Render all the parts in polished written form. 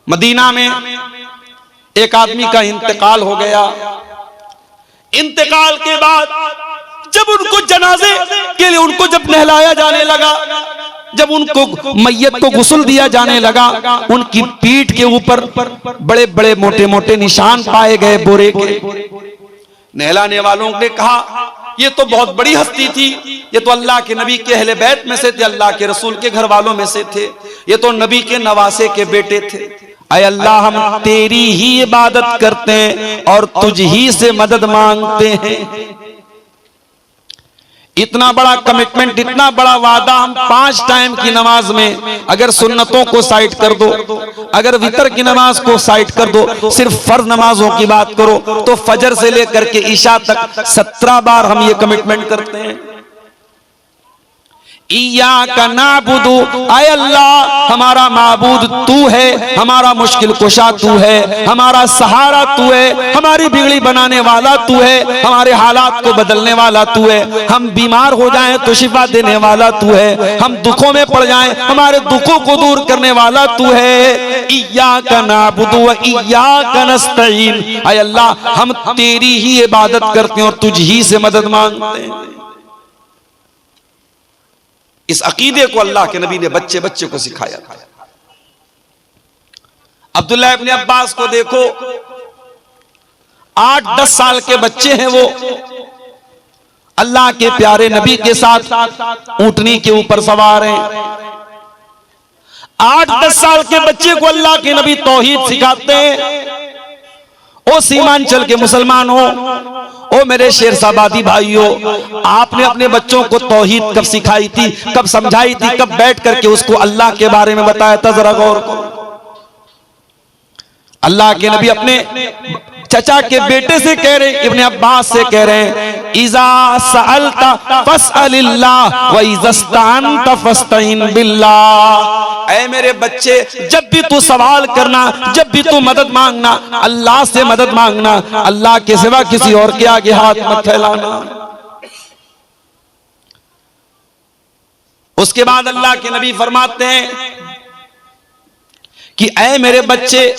Medina में एक आदमी का इंतकाल हो गया। इंतकाल के बाद जब उनको जनाजे के लिए उनको जब नहलाया जाने लगा, जब उनको मैयत को गुस्ल दिया जाने लगा, उनकी पीठ के ऊपर बड़े बड़े मोटे मोटे निशान पाए गए बोरे के। नहलाने वालों ने कहा ये तो बहुत बड़ी हस्ती थी, ये तो अल्लाह के नबी के अहले बैत में से थे, अल्लाह के रसूल के घर वालों में से थे, ये तो नबी के नवासे के बेटे थे। ऐ अल्लाह हम तेरी ही इबादत करते हैं और तुझ ही से मदद मांगते हैं। इतना बड़ा कमिटमेंट, इतना बड़ा वादा हम 5 टाइम की नमाज में, अगर सुन्नतों को साइड कर दो, अगर वितर की नमाज को साइड कर दो, सिर्फ फर्ज नमाजों की बात करो तो फजर से लेकर के ईशा तक 17 बार हम ये कमिटमेंट करते हैं। इय्याका नाबुदु, ऐ अल्लाह हमारा माबूद तू है, हमारा मुश्किल कुशा तू है, हमारा सहारा तू है, हमारी बिगड़ी बनाने वाला तू है, हमारे हालात को बदलने वाला तू है, हम बीमार हो जाएं तो शिफा देने वाला तू है, हम दुखों में पड़ जाएं हमारे दुखों को दूर करने वाला तू है। इय्याका नाबुदु व इय्याका नस्तईन, ऐ अल्लाह हम तेरी ही इबादत करते हैं और तुझ ही से मदद मांगते हैं। इस अकीदे को अल्लाह के नबी ने बच्चे बच्चे को सिखाया था। अब्दुल्लाह इब्ने अब्बास को देखो, 8-10 साल के बच्चे हैं वो, अल्लाह के प्यारे नबी के साथ ऊंटनी के ऊपर सवार हैं। 8-10 साल के बच्चे को अल्लाह के नबी तौहीद सिखाते हैं। ओ सीमांचल के मुसलमान हो, ओ मेरे शेरशाबादी भाइयों, आपने अपने बच्चों को तौहीद कब सिखाई थी, कब समझाई थी, कब बैठ करके उसको अल्लाह के बारे में बताया था, जरा गौर करो। अल्लाह के नबी अपने चचा के बेटे से कह रहे हैं, इब्ने अब्बास से कह रहे हैं, इज़ा सअलता फस्अलिल्लाह व इज़ा इस्तअनता फस्तईन बिल्लाह। ऐ मेरे बच्चे, जब भी तू सवाल करना, जब भी तू मदद मांगना, अल्लाह से मदद मांगना, अल्लाह के सिवा किसी और के आगे हाथ मत फैलाना। उसके बाद अल्लाह के नबी फरमाते हैं कि ऐ मेरे बच्चे,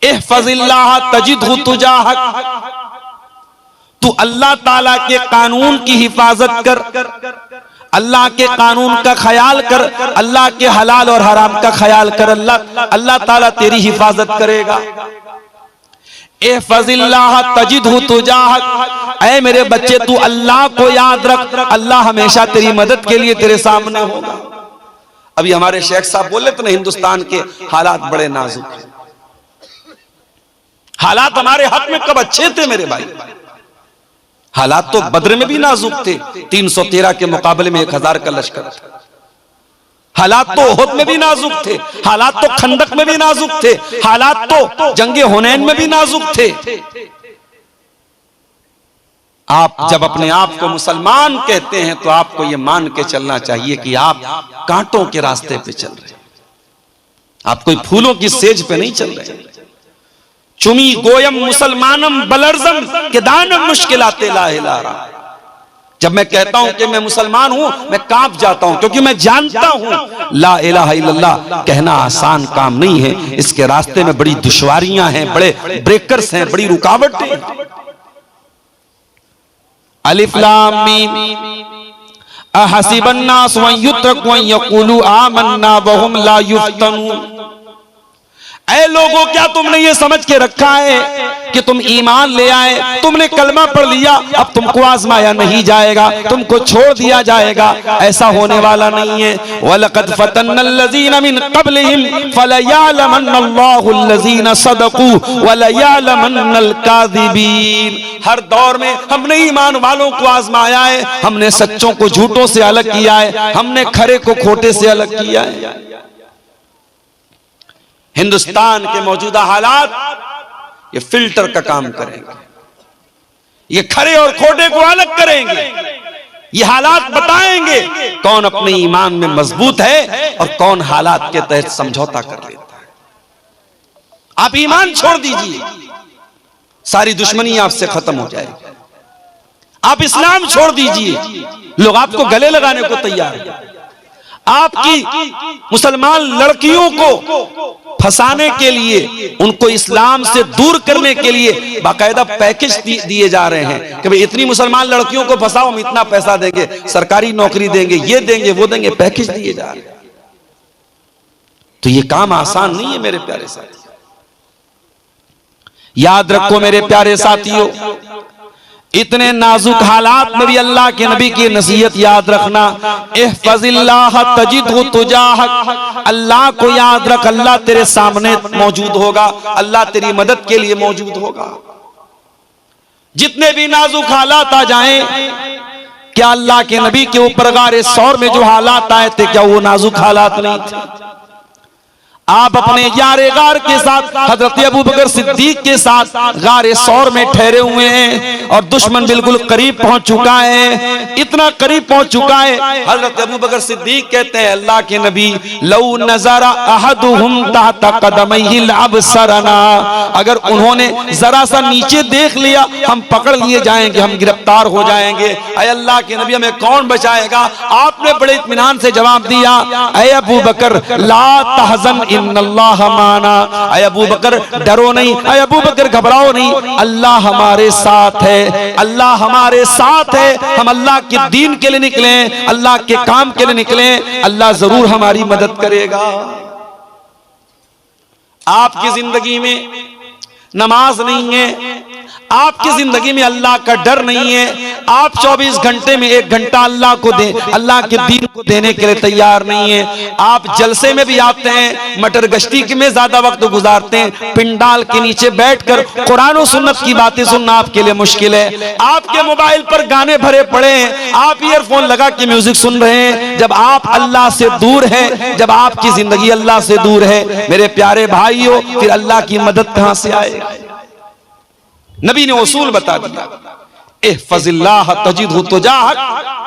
इहफज़िल्लाह तजिदहु तुजाहक, तू अल्लाह ताला के कानून की हिफाजत कर, अल्लाह के कानून का ख्याल कर, अल्लाह के हलाल और हराम का ख्याल कर, अल्लाह ताला तेरी हिफाजत करेगा। इहफज़िल्लाह तजिदहु तुजाहक, ऐ मेरे बच्चे तू अल्लाह को याद रख, अल्लाह हमेशा तेरी मदद के लिए तेरे सामने होगा। अभी हमारे शेख साहब बोले तो ना, हिंदुस्तान के हालात बड़े नाजुक हैं। हालात हमारे हक में कब अच्छे थे मेरे भाई? हालात तो बद्र में भी नाजुक थे, 313 के मुकाबले में 1000 का लश्कर था। हालात तो ओहद में भी नाजुक थे, हालात तो खंदक में भी नाजुक थे, हालात तो जंगे हुनैन में भी नाजुक थे। आप जब अपने आप को मुसलमान कहते हैं तो आपको यह मान के चलना चाहिए कि आप कांटों के रास्ते पे चल रहे हैं, आप कोई फूलों की सेज पे नहीं चल रहे। चुमी गोयम मुसलमानम बलर्जम के दानम मुश्किलाते ला इलाहा। जब मैं कहता हूं कि मैं मुसलमान हूं, मैं कांप जाता हूं, क्योंकि मैं जानता हूं ला इलाहा इल्लल्लाह कहना आसान काम नहीं है। इसके रास्ते में बड़ी दुश्वारियां हैं, बड़े ब्रेकर्स हैं, बड़ी रुकावटें हैं। अलिफ लाम मीम अहसिबन नास व युत्रकू अन यक़ूलू आमन्ना व हुम ला युफ्तनून। ऐ लोगों, क्या तुमने ये समझ के रखा है कि तुम ईमान ले आए, तुमने कलमा पढ़ लिया, अब तुमको आजमाया नहीं जाएगा, तुमको छोड़ दिया जाएगा? ऐसा होने वाला नहीं है। वलक़द फ़तन्नल्लज़ीना मिन क़ब्लिहिम फ़लयअलमन्नल्लाहुल्लज़ीना सदक़ू वलयअलमन्नल काज़िबीन। हर दौर में हमने ईमान वालों को आजमाया है, हमने सच्चों को झूठों से अलग किया है, हमने खरे को खोटे से अलग किया है। हिंदुस्तान के मौजूदा हालात ये फिल्टर का काम करेंगे, ये खरे और खोटे को अलग करेंगे, ये हालात बताएंगे कौन अपने ईमान में मजबूत है और कौन हालात के तहत समझौता कर लेता है। आप ईमान छोड़ दीजिए, सारी दुश्मनी आपसे खत्म हो जाएगी। आप इस्लाम छोड़ दीजिए, लोग आपको गले लगाने को तैयार हैं। आपकी मुसलमान लड़कियों को फंसाने के लिए, उनको इस्लाम से दूर करने के लिए बाकायदा पैकेज दिए जा रहे हैं कि भाई इतनी मुसलमान लड़कियों को फंसाओ, हम इतना पैसा देंगे, सरकारी नौकरी देंगे, ये देंगे वो देंगे, पैकेज दिए जा रहे हैं। तो ये काम आसान नहीं है मेरे प्यारे साथी। याद रखो मेरे प्यारे साथियों, इतने नाजुक हालात में भी अल्लाह के नबी की नसीहत याद रखना, इहफज़िल्लाह तजिदहु तुजाहक, अल्लाह को याद रख, अल्लाह तेरे सामने मौजूद होगा, अल्लाह तेरी मदद के लिए मौजूद होगा। जितने भी नाजुक हालात आ जाएं, क्या अल्लाह के नबी के ऊपर गारे सौर में जो हालात आए थे, क्या वो नाजुक हालात नहीं थे? आप अपने यारे गार के साथ हजरत अबू बकर सिद्दीक के साथ गारे सौर में ठहरे हुए हैं और दुश्मन बिल्कुल करीब पहुंच चुका है, इतना करीब पहुंच चुका है। हजरत अबू बकर सिद्दीक कहते हैं, अल्लाह के नबी, लौ नज़रा अहदुहुम तहता क़दमैहिल अबसरना, अगर उन्होंने जरा सा नीचे देख लिया, हम पकड़ लिए जाएंगे, हम गिरफ्तार हो जाएंगे। अय अल्लाह के नबी, हमें कौन बचाएगा? आपने बड़े इत्मीनान से जवाब दिया, अय अबू बकर ला तहज़न इन्नल्लाह माना, अय अबू बकर डरो नहीं, अय अबू बकर घबराओ नहीं, अल्लाह हमारे साथ है, अल्लाह हमारे साथ है। हम अल्लाह के दीन के लिए निकले, अल्लाह के काम के लिए निकले, अल्लाह जरूर हमारी मदद करेगा। आपकी जिंदगी में नमाज नहीं है, आपकी जिंदगी में अल्लाह का डर नहीं है, आप 24 घंटे में 1 घंटा अल्लाह को दे, अल्लाह के दीन को देने के लिए तैयार नहीं है। आप जलसे में भी आते हैं, मटर गश्ती में ज्यादा वक्त गुजारते हैं, पिंडाल के नीचे बैठकर कुरान और सुन्नत की बातें सुनना आपके लिए मुश्किल है। आपके मोबाइल पर गाने भरे पड़े हैं, आप ईयरफोन लगा के म्यूजिक सुन रहे हैं। जब आप अल्लाह से दूर हैं, जब आपकी जिंदगी अल्लाह से दूर है, मेरे प्यारे भाइयों, फिर अल्लाह की मदद कहां से आएगी? नबी ने उसूल बता दिया, इहफज़िल्लाह तजिदहु तुजाहक,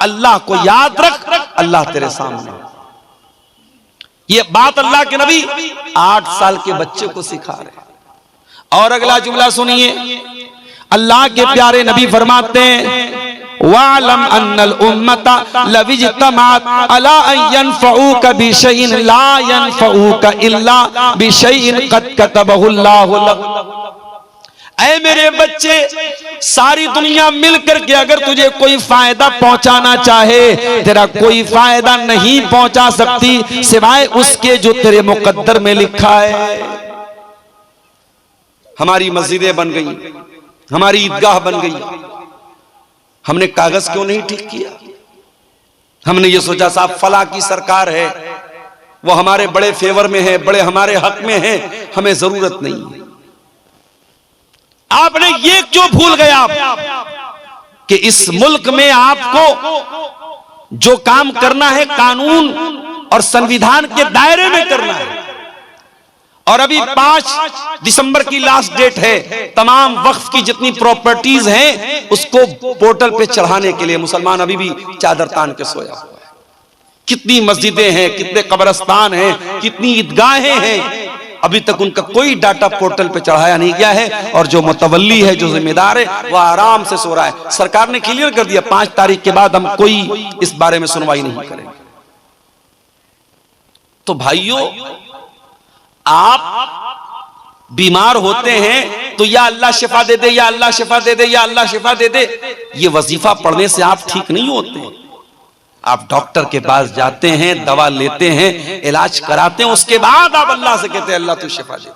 अल्लाह को याद रख, अल्लाह तेरे सामने। ये बात अल्लाह के नबी 8 साल के बच्चे को सिखा रहे। और अगला जुमला सुनिए, अल्लाह के प्यारे नबी फरमाते हैं, वालम अन्नल उम्मता लविज्तमात अला अन यनफऊका बिशैइन ला यनफऊका इल्ला बिशैइन क़द कतबहुल्लाहु लक। ऐ मेरे बच्चे, सारी दुनिया मिलकर के अगर तुझे कोई फायदा पहुंचाना चाहे, तेरा कोई फायदा नहीं पहुंचा सकती सिवाय उसके जो तेरे मुकद्दर में लिखा है। हमारी मस्जिदें बन गई, हमारी ईदगाह बन गई, हमने कागज क्यों नहीं ठीक किया? हमने ये सोचा साहब फला की सरकार है, वो हमारे बड़े फेवर में है, बड़े हमारे हक में है, हमें जरूरत नहीं है। आपने ये क्यों भूल गए आप कि इस मुल्क में आपको जो काम करना है कानून और संविधान के दायरे में करना है। और अभी 5 दिसंबर की लास्ट डेट है, तमाम वक्फ की जितनी प्रॉपर्टीज हैं उसको पोर्टल पे चढ़ाने के लिए मुसलमान अभी भी चादर तान के सोया हुआ है। कितनी मस्जिदें हैं, कितने कब्रिस्तान हैं, कितनी ईदगाहें हैं, अभी तक उनका कोई डाटा पोर्टल पे चढ़ाया नहीं गया है। और जो मुतवल्ली है, जो जिम्मेदार है, वह आराम से सो रहा है। सरकार ने क्लियर कर दिया 5 तारीख के बाद हम कोई इस बारे में सुनवाई नहीं करेंगे। तो भाइयों, आप बीमार होते हैं तो या अल्लाह शिफा दे दे, या अल्लाह शिफा दे दे, या अल्लाह शिफा दे दे, ये वजीफा पढ़ने से आप ठीक नहीं होते। आप डॉक्टर के पास जाते हैं, दवा लेते हैं, इलाज कराते हैं, उसके बाद आप अल्लाह से कहते हैं अल्लाह तू शिफा दे।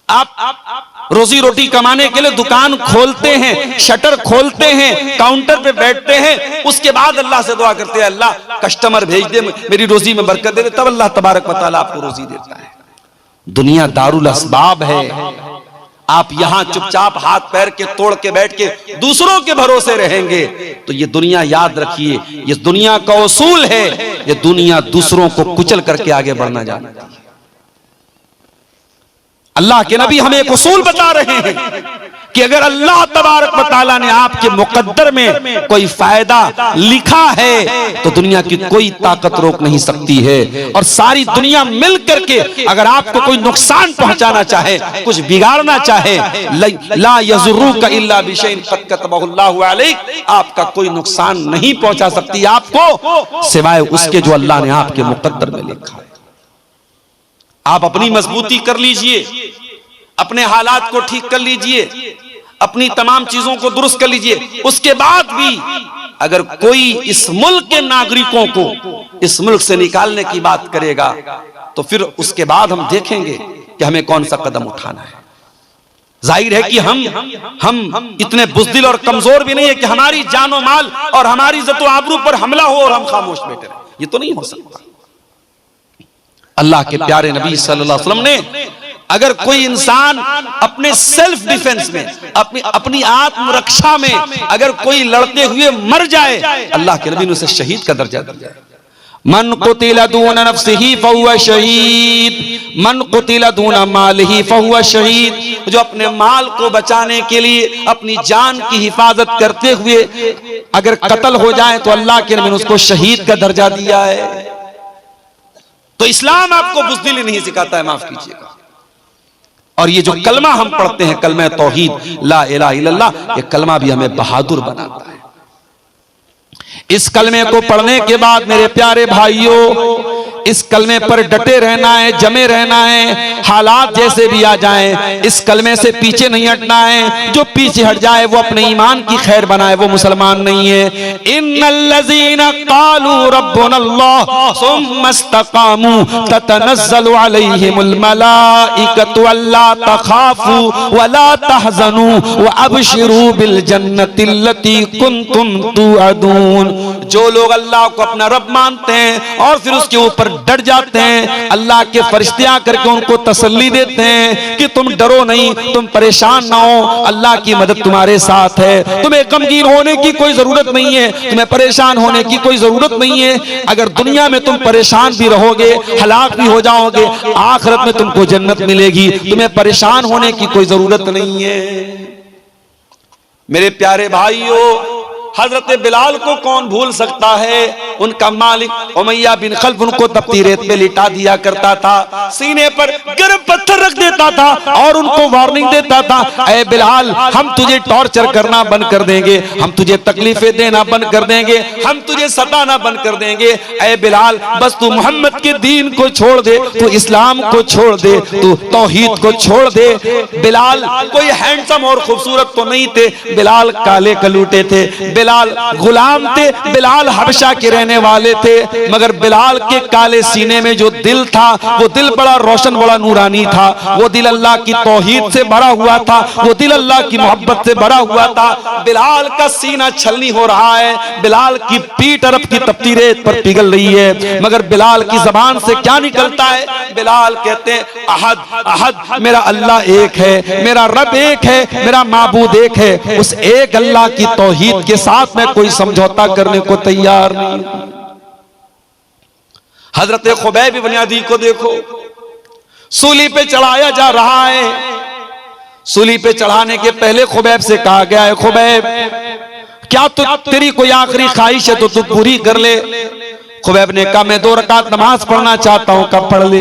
आप रोजी रोटी कमाने के लिए दुकान खोलते हैं, शटर खोलते हैं, काउंटर पे बैठते हैं, उसके बाद अल्लाह से दुआ करते हैं अल्लाह कस्टमर भेज दे, मेरी रोजी में बरकत दे दे, तब अल्लाह तबारक व तआला आपको रोजी देता है। दुनिया दारुल अस्बाब है। आप यहां चुपचाप हाथ पैर के तोड़ के बैठ के दूसरों के भरोसे रहेंगे तो ये दुनिया, याद रखिए, ये दुनिया का उसूल है, ये दुनिया दूसरों को कुचल करके आगे बढ़ना जानती है। अल्लाह के नबी हमें एक उसूल बता रहे हैं कि अगर अल्लाह तबारक व तआला ने आपके मुकद्दर में कोई फायदा लिखा है तो दुनिया की कोई ताकत रोक नहीं सकती है। और सारी दुनिया मिल करके अगर आपको कोई नुकसान पहुंचाना चाहे, कुछ बिगाड़ना चाहे, ला यज़ुर्रुका इल्ला बिशैइन क़द कतबहुल्लाहु अलैक, आपका कोई नुकसान नहीं पहुंचा सकती आपको सिवाय उसके जो अल्लाह ने आपके मुकद्दर में लिखा है। आप अपनी मजबूती कर लीजिए, अपने हालात को ठीक कर लीजिए, अपनी तमाम चीजों को दुरुस्त कर लीजिए। उसके बाद भी अगर कोई इस मुल्क के नागरिकों को इस मुल्क से निकालने की बात करेगा तो फिर उसके बाद हम देखेंगे कि हमें कौन सा कदम उठाना है। जाहिर है कि हम इतने बुज़दिल और कमजोर भी नहीं है कि हमारी जानो माल और हमारी इज्जत व आबरू पर हमला हो और हम खामोश बैठे रहे। ये तो नहीं हो सकता। अल्लाह के प्यारे नबी सल्लल्लाहु अलैहि वसल्लम ने अगर कोई इंसान अपने सेल्फ डिफेंस में, अपनी आत्मरक्षा में अगर कोई लड़ते हुए मर जाए, अल्लाह के नबी ने उसे शहीद का दर्जा दिया। मन कुतिला दूना नफ्सिही फहुवा शहीद, मन कुतिला दूना मालिही फहुवा शहीद। जो अपने माल को बचाने के लिए अपनी जान की हिफाजत करते हुए अगर कत्ल हो जाए तो अल्लाह के नबी ने उसको शहीद का दर्जा दिया है। तो इस्लाम आपको बुज़दिली नहीं सिखाता है, माफ कीजिएगा। और ये जो कलमा हम पढ़ते हैं, कलमा तौहीद ला इलाहा इल्लल्लाह, ये कलमा भी हमें बहादुर बनाता है। इस कलमे को पढ़ने के बाद मेरे प्यारे भाइयों, इस कलमे पर डटे रहना है, जमे रहना है, हालात जैसे भी आ जाएं, इस कलमे से पीछे नहीं हटना है। जो पीछे हट जाए वो अपने ईमान की खैर बनाए, वो मुसलमान नहीं है। इन्नल्लज़ीना क़ालू रब्बुनल्लाह सुम्मा इस्तक़ामू ततनज़्ज़लु अलैहिमुल मलाइकतु अल्ला तख़ाफू वला तहज़नू व अबशिरू बिल जन्नतिल्लती कुन्तुम तुअदून। जो लोग अल्लाह को अपना रब मानते हैं और फिर उसके ऊपर डर जाते हैं, अल्लाह के फरिश्ते आकर के उनको तसल्ली देते हैं कि तुम डरो नहीं, तुम परेशान ना हो, अल्लाह की मदद तुम्हारे साथ है, तुम्हें गमगीन होने की कोई जरूरत नहीं है, तुम्हें परेशान होने की कोई जरूरत नहीं है। अगर दुनिया में तुम परेशान भी रहोगे, हलाक भी हो जाओगे, आखिरत में तुमको जन्नत मिलेगी, तुम्हें परेशान होने की कोई जरूरत नहीं है। मेरे प्यारे भाइयों, हजरत बिलाल को कौन भूल सकता है। उनका मालिक उमैया बिन खल्फ उनको तपती रेत पे लिटा दिया करता था, सीने पर गर्म पत्थर रख देता था और उनको वार्निंग देता था, ऐ बिलाल हम तुझे टॉर्चर करना बंद कर देंगे, हम तुझे तकलीफें देना बंद कर देंगे, हम तुझे सताना बंद कर देंगे। ऐ बिलाल बस तू मोहम्मद के दीन को छोड़ दे, तू इस्लाम को छोड़ दे, तू तौहीद को छोड़ दे। बिलाल कोई हैंडसम और खूबसूरत तो नहीं थे, बिलाल काले कलूटे थे, बिलाल गुलाम थे, बिलाल हबशा के रहने वाले थे, मगर बिलाल के काले सीने में जो दिल था वो दिल बड़ा रोशन, बड़ा नूरानी था। वो दिल अल्लाह की तौहीद से भरा हुआ था, वो दिल अल्लाह की मोहब्बत से भरा हुआ था। बिलाल का सीना छलनी हो रहा है, बिलाल की पीठ अरब की तपती रेत पर पिघल रही है, मगर बिलाल की जबान से क्या निकलता है? बिलाल कहते हैं अहद अहद, मेरा अल्लाह एक है, मेरा रब एक है, मेरा माबूद एक है। उस एक अल्लाह की तौहीद के साथ मैं कोई समझौता करने को तैयार नहीं। हजरत खुबैब इब्न अदी को देखो, सूली पे चढ़ाया जा रहा है। सूली पे चढ़ाने के पहले खुबैब से कहा गया है, खुबैब क्या तेरी कोई आखिरी ख्वाहिश है तो तू पूरी कर ले। खुबैब ने कहा मैं 2 रकात नमाज पढ़ना चाहता हूं, कब पढ़ ले।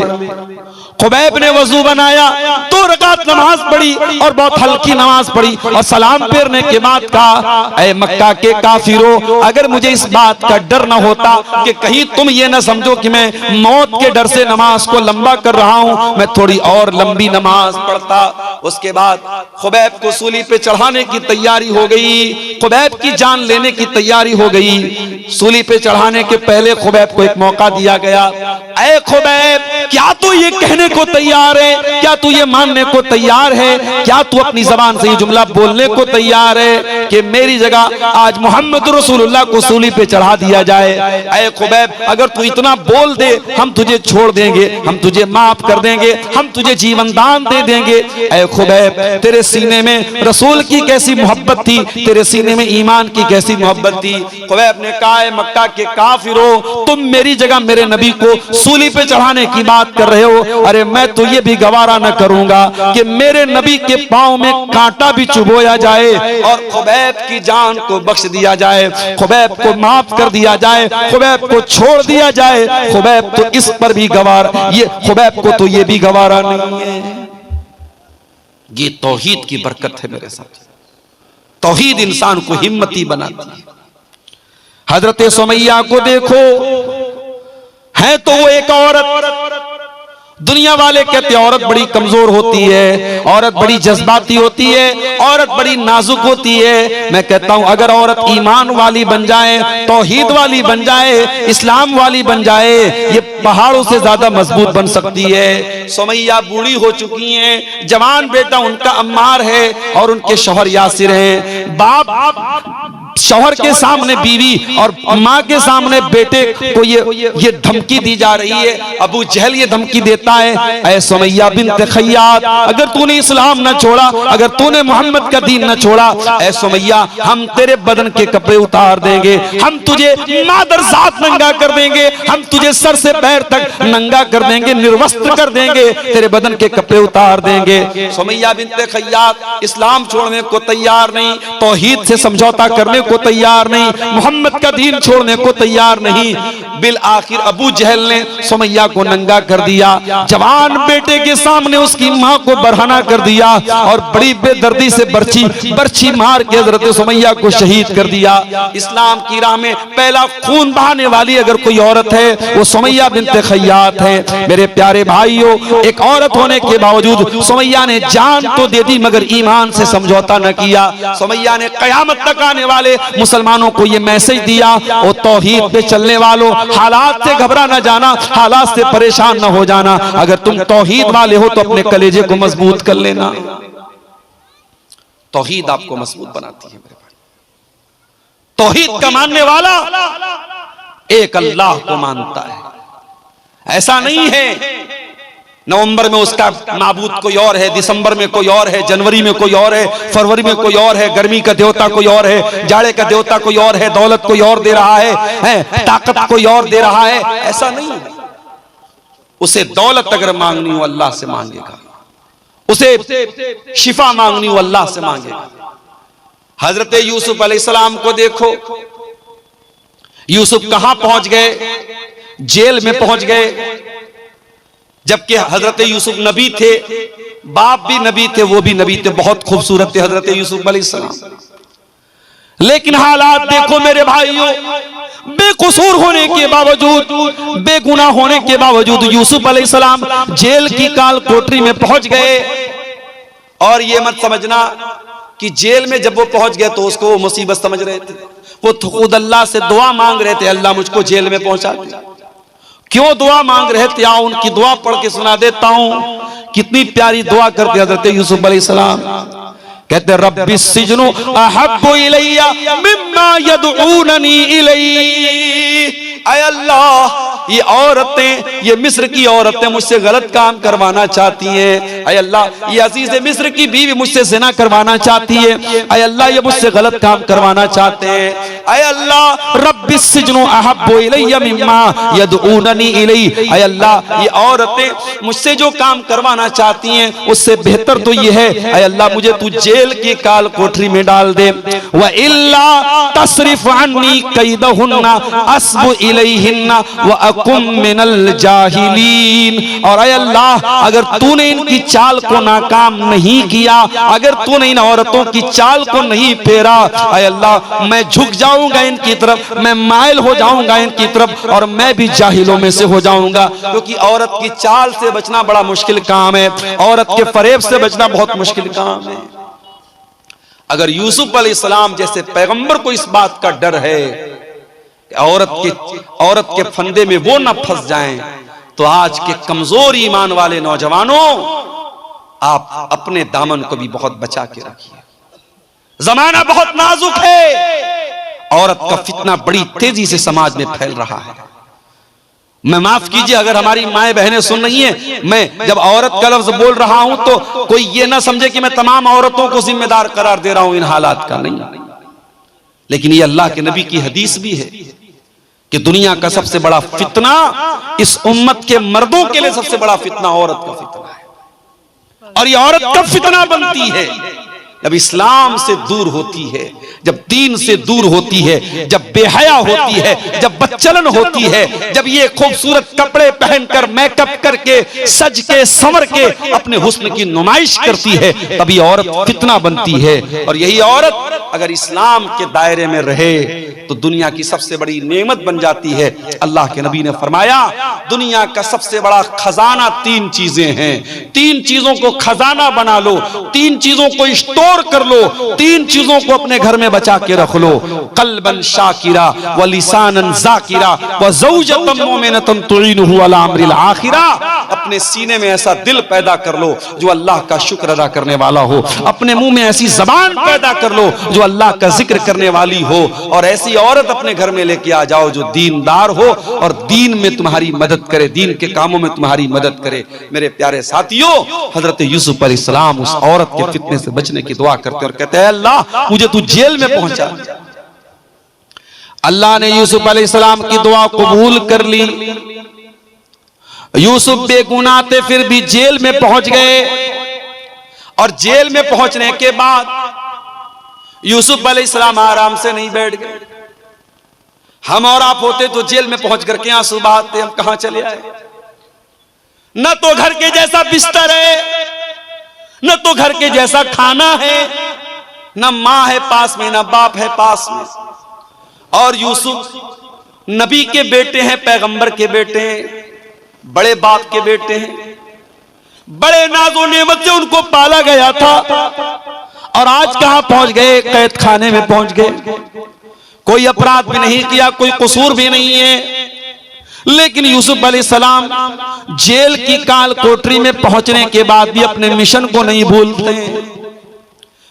खुबैब ने वजू बनाया, 2 रकात नमाज पढ़ी और बहुत हल्की नमाज पढ़ी और सलाम फेरने के बाद कहा, ऐ मक्का के काफिरों, अगर मुझे इस बात का डर न होता कि कहीं तुम ये न समझो कि मैं मौत के डर से नमाज को लंबा कर रहा हूं, मैं थोड़ी और लंबी नमाज पढ़ता। उसके बाद खुबैब को सूली पे चढ़ाने की तैयारी हो गई, खुबैब की जान लेने की तैयारी हो गई। सूली पे चढ़ाने के पहले खुबैब को एक मौका दिया गया, ऐ खुबैब क्या तू ये कहने को तैयार है, क्या तू ये मानने को तैयार है, क्या तू अपनी जबान से ये जुमला बोलने को तैयार है कि मेरी जगह आज मोहम्मद रसूलुल्लाह को सूली पे चढ़ा दिया जाए। ऐ खुबैब अगर तू इतना बोल दे हम तुझे छोड़ देंगे, हम तुझे माफ कर देंगे, हम तुझे जीवन दान दे देंगे। ऐ खुबैब तेरे सीने में रसूल की कैसी मोहब्बत थी, तेरे सीने में ईमान की कैसी मोहब्बत थी। खुबैब ने कहा, मक्का के काफिरों, तुम मेरी जगह मेरे नबी को सूली पे चढ़ाने की बात बात कर रहे हो, अरे मैं तो ये भी गवारा न करूंगा कि मेरे नबी के पांव में कांटा भी चुभोया जाए और खुबैब की जान को बख्श दिया जाए, खुबैब को माफ कर दिया जाए, खुबैब को छोड़ दिया जाए। खुबैब तो इस पर भी गवारा, ये खुबैब को तो ये भी गवारा नहीं है। ये तौहीद की बरकत है मेरे साथ। तौहीद इंसान को हिम्मती बनाती है। हजरत सुमैया को देखो, है तो वो एक औरत। दुनिया वाले कहते हैं औरत बड़ी कमजोर होती है, औरत बड़ी जज्बाती होती है, औरत बड़ी नाजुक होती है। मैं कहता हूं अगर औरत ईमान वाली बन जाए, तौहीद वाली बन जाए, इस्लाम वाली बन जाए, ये पहाड़ों से ज्यादा मजबूत बन सकती है। सुमैया बूढ़ी हो चुकी हैं, जवान बेटा उनका अम्मार है और उनके शौहर यासिर हैं। बाप शौहर के सामने बीवी और माँ के सामने बेटे को ये धमकी दी जा रही है। अबू जहल ये धमकी देता है, ऐ सुमैया बिन्त खय्यात, अगर तूने इस्लाम न छोड़ा, अगर तूने मोहम्मद का दीन न छोड़ा, ऐ सुमैया हम तेरे बदन के कपड़े उतार देंगे, हम तुझे मादरजात नंगा कर देंगे, हम तुझे सर से पैर तक नंगा कर देंगे, निर्वस्त्र कर देंगे, तेरे बदन के कपड़े उतार देंगे। सुमैया बिन्त खय्यात इस्लाम छोड़ने को तैयार नहीं, तौहीद से समझौता करने को तैयार नहीं, मोहम्मद का दीन छोड़ने को तैयार नहीं। बिल आखिर अबू जहल ने सुमैया को नंगा कर दिया, जवान बेटे के सामने उसकी मां को बरहना कर दिया और बड़ी बेदर्दी से बर्छी मार के हजरत सुमैया को शहीद कर दिया। इस्लाम की राह में पहला खून बहाने वाली अगर कोई औरत है वो सुमैया बिन्त खय्यात है। मेरे प्यारे भाइयों, एक औरत होने के बावजूद सुमैया ने जान तो दे दी मगर ईमान से समझौता न किया। सुमैया ने कयामत तक आने वाले मुसलमानों को ये मैसेज दिया, वो तौहीद पे चलने वालों, हालात से घबरा न जाना, हालात से परेशान न हो जाना। अगर तुम तौहीद वाले हो तो अपने कलेजे को मजबूत कर लेना। तौहीद आपको मजबूत बनाती है मेरे भाई। तौहीद का मानने वाला एक अल्लाह को मानता है। ऐसा नहीं है नवंबर में उसका माबूद कोई और है, दिसंबर में कोई और है, जनवरी में कोई और है, फरवरी में कोई और है, गर्मी का देवता कोई और है, जाड़े का देवता कोई और है, दौलत कोई और दे रहा है, ताकत कोई और दे रहा है। ऐसा नहीं है। उसे दौलत अगर मांगनी हो अल्लाह से मांगेगा, उसे शिफा मांगनी हो अल्लाह से मांगेगा। हजरत यूसुफ अलैहिस्सलाम को देखो, यूसुफ कहां पहुंच गए? जेल में पहुंच गए। जबकि हजरत यूसुफ नबी थे, बाप भी नबी थे, वो भी नबी थे, बहुत खूबसूरत थे हजरत यूसुफ अलैहिस्सलाम। लेकिन हालात देखो मेरे भाइयों, बेकसूर होने के बावजूद, बेगुनाह होने के बावजूद यूसुफ अलैहिस्सलाम जेल की काल कोठरी में पहुंच गए। और ये मत समझना कि जेल में जब वो पहुंच गए तो उसको वो मुसीबत समझ रहे थे, वो खुद अल्लाह से दुआ मांग रहे थे, अल्लाह मुझको जेल में पहुंचा दे। क्यों दुआ मांग रहे थे? आओ उनकी दुआ पढ़ के सुना देता हूं। कितनी प्यारी दुआ करते हजरत यूसुफ अलैहिस्सलाम। कहते रब्बी सिजनु अहब्बु इलैया मिम्मा यदऊननी इलैहि। ऐ अल्लाह, ये औरतें, ये मिस्र की औरतें मुझसे गलत काम करवाना चाहती हैं। ऐ अल्लाह, ये अजीज मिस्र की बीवी मुझसे ज़िना करवाना चाहती है। ऐ अल्लाह, ये मुझसे गलत काम करवाना चाहते हैं। ऐ अल्लाह, रब्बी सिजनु अहब्बु इलैया मिम्मा यदऊननी इलैहि। ऐ अल्लाह, ये औरतें मुझसे जो काम करवाना चाहती हैं उससे बेहतर तो ये है, ऐ अल्लाह मुझे तू जेल की काल कोठरी में डाल दे। व इल्ला तसरिफ अन्नी कैदहुन्ना अस्बु इलैहिन्ना व अकुम मिनल जाहिलीन। और ऐ अल्लाह, अगर तूने इनकी चाल को नाकाम नहीं किया, अगर तूने इन औरतों की चाल को नहीं फेरा, ऐ अल्लाह मैं झुक जाऊंगा इनकी तरफ, मैं माइल हो जाऊंगा इनकी तरफ और मैं भी जाहिलों में से हो जाऊंगा। क्योंकि औरत की चाल से बचना बड़ा मुश्किल काम है, औरत के फरेब से बचना बहुत मुश्किल काम है। अगर यूसुफ अलैहिस्सलाम जैसे पैगंबर को इस बात का डर है कि औरत के फंदे में वो न फंस जाएं, तो आज के कमजोर ईमान वाले नौजवानों, आप अपने दामन को भी बहुत बचा के रखिए। जमाना बहुत नाजुक है, औरत का फितना बड़ी तेजी से समाज में फैल रहा है। मैं माफ कीजिए अगर हमारी माएं बहनें सुन रही हैं, मैं जब औरत का लफ्ज बोल रहा हूं तो कोई ये ना समझे कि मैं तमाम औरतों को जिम्मेदार करार दे रहा हूं इन हालात का, नहीं। लेकिन ये अल्लाह के नबी की हदीस भी है कि दुनिया का सबसे बड़ा फितना इस उम्मत के मर्दों के लिए सबसे बड़ा फितना औरत का फितना है। और ये औरत कब फितना बनती है? जब इस्लाम से दूर होती है, जब दीन से दूर होती है, जब बेहया होती है, जब बच्चलन होती है, जब ये खूबसूरत कपड़े पहनकर मेकअप करके सज के संवर के अपने हुस्न की नुमाइश करती है, तभी औरत फितना बनती है। और यही औरत अगर इस्लाम के दायरे में रहे तो दुनिया की सबसे बड़ी नेमत बन जाती है। अल्लाह के नबी ने फरमाया दुनिया का सबसे बड़ा खजाना 3 चीजें हैं, 3 चीजों को खजाना बना लो, 3 चीजों को स्टोर कर लो, 3 चीजों को अपने घर में बचा के रख लो। कल्बन शाकिरा व लिसानन जाकिरा व ज़ौजतन मुमिनतन तुईनुहु अला अम्रिल आखिरा। अपने सीने में ऐसा दिल पैदा कर लो जो अल्लाह का शुक्र अदा करने वाला हो, अपने मुंह में ऐसी जबान पैदा कर लो जो अल्लाह का जिक्र करने वाली हो, और ऐसी औरत अपने घर में लेके आ जाओ जो दीनदार हो और दीन में तुम्हारी मदद करे, दीन के कामों में तुम्हारी मदद करे। मेरे प्यारे साथियों, हजरत यूसुफ अलैहिस्सलाम उस औरत के फितने से बचने की दुआ करते और कहते हैं अल्लाह मुझे तू जेल में पहुंचा। अल्लाह ने यूसुफ अलैहिस्सलाम की दुआ कबूल कर ली। यूसुफ बेगुनाह थे फिर भी जेल में पहुंच गए, और जेल में पहुंचने के बाद यूसुफ अलैहिस्सलाम आराम से नहीं बैठ गए। हम और आप होते तो जेल में पहुंच करके आंसू बहाते, हम कहां चले आए। न तो घर के जैसा बिस्तर है, न तो घर के जैसा खाना है, न मां है पास में, न बाप है पास में। और यूसुफ नबी के बेटे हैं, पैगंबर के बेटे हैं, बड़े बाप के बेटे हैं, बड़े नाज़ो नेमत से उनको पाला गया था, और आज कहां पहुंच गए? कैद खाने में पहुंच गए। कोई अपराध भी नहीं किया, कोई कसूर भी नहीं है, लेकिन यूसुफ अलैहिस्सलाम जेल की काल कोठरी में पहुंचने के बाद भी अपने मिशन को नहीं भूलते।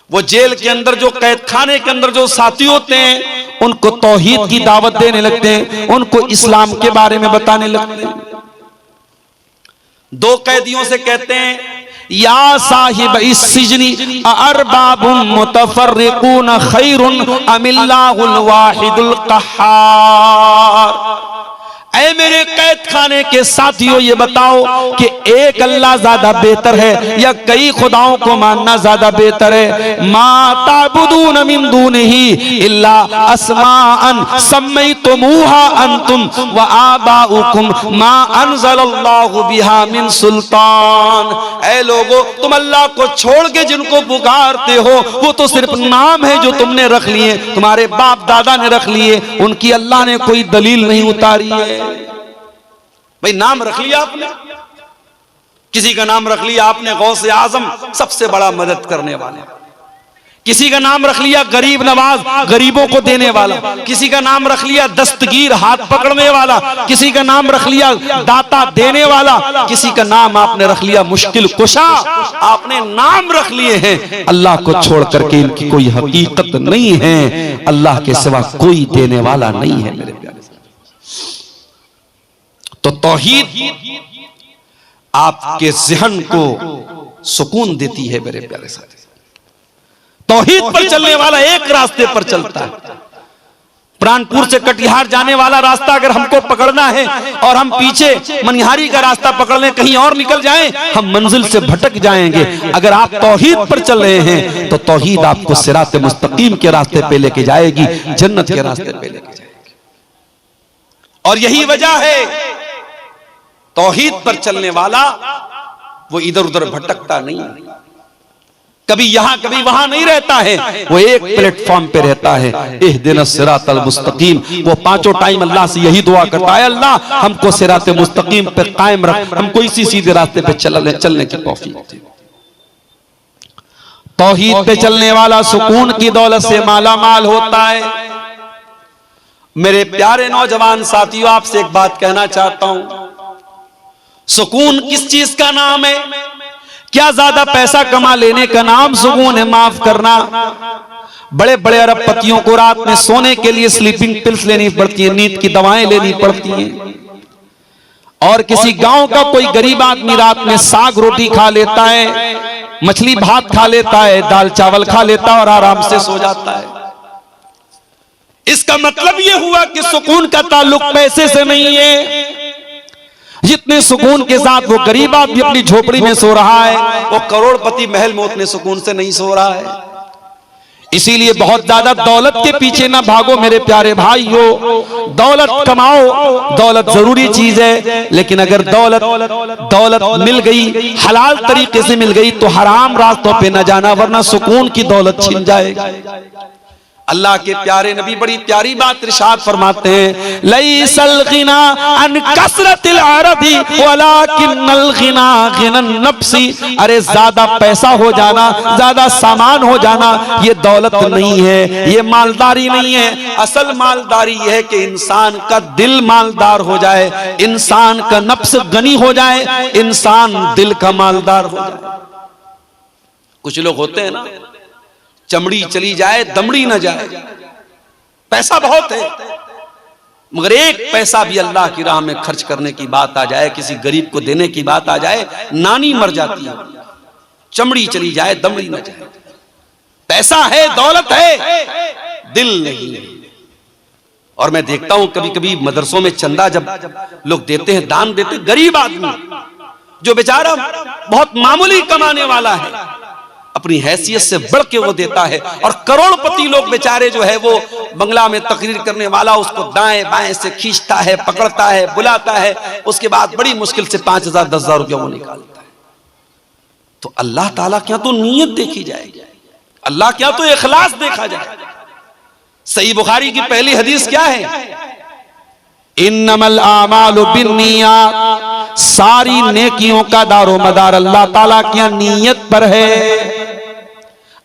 वो जेल के अंदर जो कैद खाने के अंदर जो साथी होते हैं उनको तौहीद की दावत देने लगते हैं, उनको इस्लाम के बारे में बताने लगते हैं। 2 कैदियों से कहते हैं या साहिब इस सिजनी अरबाबुम मुतफर्रिकून खैरुन अमिल्लाहुल वाहिदुल कहार। ऐ मेरे कैद खाने के साथियों, ये बताओ कि एक अल्लाह ज्यादा बेहतर है या कई खुदाओं को मानना ज्यादा बेहतर है? मा ताबुदून मिन दूनिही इल्ला अस्माअन सम्मैतुमूहा अंतुम व आबाउकुम मा अंज़लल्लाहु बिहा मिन सुल्तान। ऐ लोगो, तुम अल्लाह को छोड़ के जिनको पुकारते हो वो तो सिर्फ नाम है जो तुमने रख लिए, तुम्हारे बाप दादा ने रख लिए, उनकी अल्लाह ने कोई दलील नहीं उतारी है। भाई नाम रख लिया आपने, किसी का नाम रख लिया आपने गौसे आजम, सबसे बड़ा मदद करने वाले, किसी का नाम रख लिया गरीब नवाज, गरीबों को देने वाला, किसी का नाम रख लिया दस्तगीर, हाथ पकड़ने वाला, किसी का नाम रख लिया दाता देने वाला, किसी का नाम आपने रख लिया मुश्किल कुशा। आपने नाम रख लिए हैं, अल्लाह को छोड़ करके इनकी कोई हकीकत नहीं है, अल्लाह के सिवा कोई देने वाला नहीं है। मेरे प्यारे तो तौहीद आपके ज़हन को सुकून देती है। मेरे प्यारे साथी, तौहीद पर चलने वाला एक रास्ते पर चलता है। प्राणपुर से कटिहार जाने वाला रास्ता अगर हमको पकड़ना है और हम पीछे मनिहारी का रास्ता पकड़ लें, कहीं और निकल जाएं, हम मंजिल से भटक जाएंगे। अगर आप तौहीद पर चल रहे हैं तो तौहीद आपको सिरात मुस्तकीम के रास्ते पे लेके जाएगी, जन्नत के रास्ते पे लेके जाएगी। और यही वजह है तौहीद पर चलने वाला वो इधर उधर भटकता नहीं, कभी यहां कभी वहां नहीं रहता है, वो एक प्लेटफॉर्म पे रहता है। इहदिनस सिरातल मुस्तकीम, वो 5 टाइम अल्लाह से यही दुआ करता है, अल्लाह हमको सिरात मुस्तकीम पे कायम रख, हमको इसी सीधे रास्ते पे चलने की तौफीक दे। तौहीद पे चलने वाला सुकून की दौलत से माला माल होता है। मेरे प्यारे नौजवान साथियों, आपसे एक बात कहना चाहता हूं, सुकून किस चीज का नाम है? क्या ज्यादा पैसा कमा लेने का नाम सुकून है? माफ करना, बड़े बड़े अरबपतियों को रात में सोने के लिए स्लीपिंग पिल्स लेनी पड़ती है, नींद की दवाएं लेनी पड़ती हैं। और किसी गांव का कोई गरीब आदमी रात में साग रोटी खा लेता है, मछली भात खा लेता है, दाल चावल खा लेता है और आराम से सो जाता है। इसका मतलब यह हुआ कि सुकून का ताल्लुक पैसे से नहीं है। जितने सुकून के साथ वो गरीब आदमी अपनी झोपड़ी में सो रहा है, वो करोड़पति महल में उतने सुकून से नहीं सो रहा है। इसीलिए बहुत ज्यादा दौलत के पीछे ना भागो मेरे प्यारे भाइयों। दौलत कमाओ, दौलत जरूरी चीज है, लेकिन अगर दौलत मिल गई, हलाल तरीके से मिल गई, तो हराम रास्तों पे न जाना, वरना सुकून की दौलत छिन जाएगी। अल्लाह के प्यारे नबी बड़ी प्यारी बात इरशाद फरमाते हैं, लैसल गिना अन कसरतिल अरदी वलाकिन्नल गिना गिनन नफ्सी। अरे ज्यादा पैसा हो जाना, ज्यादा सामान हो जाना, ये दौलत नहीं है, ये मालदारी नहीं है। असल मालदारी है कि इंसान का दिल मालदार हो जाए, इंसान का नफ्स गनी हो जाए, इंसान दिल का मालदार हो जाए। कुछ लोग होते हैं ना, चमड़ी चली जाए दमड़ी न जाए, पैसा बहुत है, मगर एक पैसा भी अल्लाह की राह में खर्च करने की बात आ जाए, किसी गरीब को देने की बात आ जाए, नानी मर जाती है। चमड़ी चली जाए दमड़ी न जाए। पैसा है, दौलत है, दिल नहीं है। और मैं देखता हूं कभी कभी मदरसों में चंदा जब लोग देते हैं, दान देते, गरीब आदमी जो बेचारा बहुत मामूली कमाने वाला है, अपनी हैसियत से बढ़ के वो देता है। और करोड़पति लोग बेचारे जो है वो बंगला में तकरीर करने वाला उसको दाएं बाएं से खींचता है, पकड़ता है, बुलाता है, उसके बाद बड़ी मुश्किल से 5,000 10,000 रुपया वो निकालता है। तो अल्लाह ताला क्या तो नीयत देखी जाएगी, अल्लाह क्या तो इखलास देखा जाए। सही बुखारी की पहली हदीस क्या है? इन्नमल आमालु बिन्नियात। सारी नेकियों का दारो मदार अल्लाह ताला की नीयत पर है।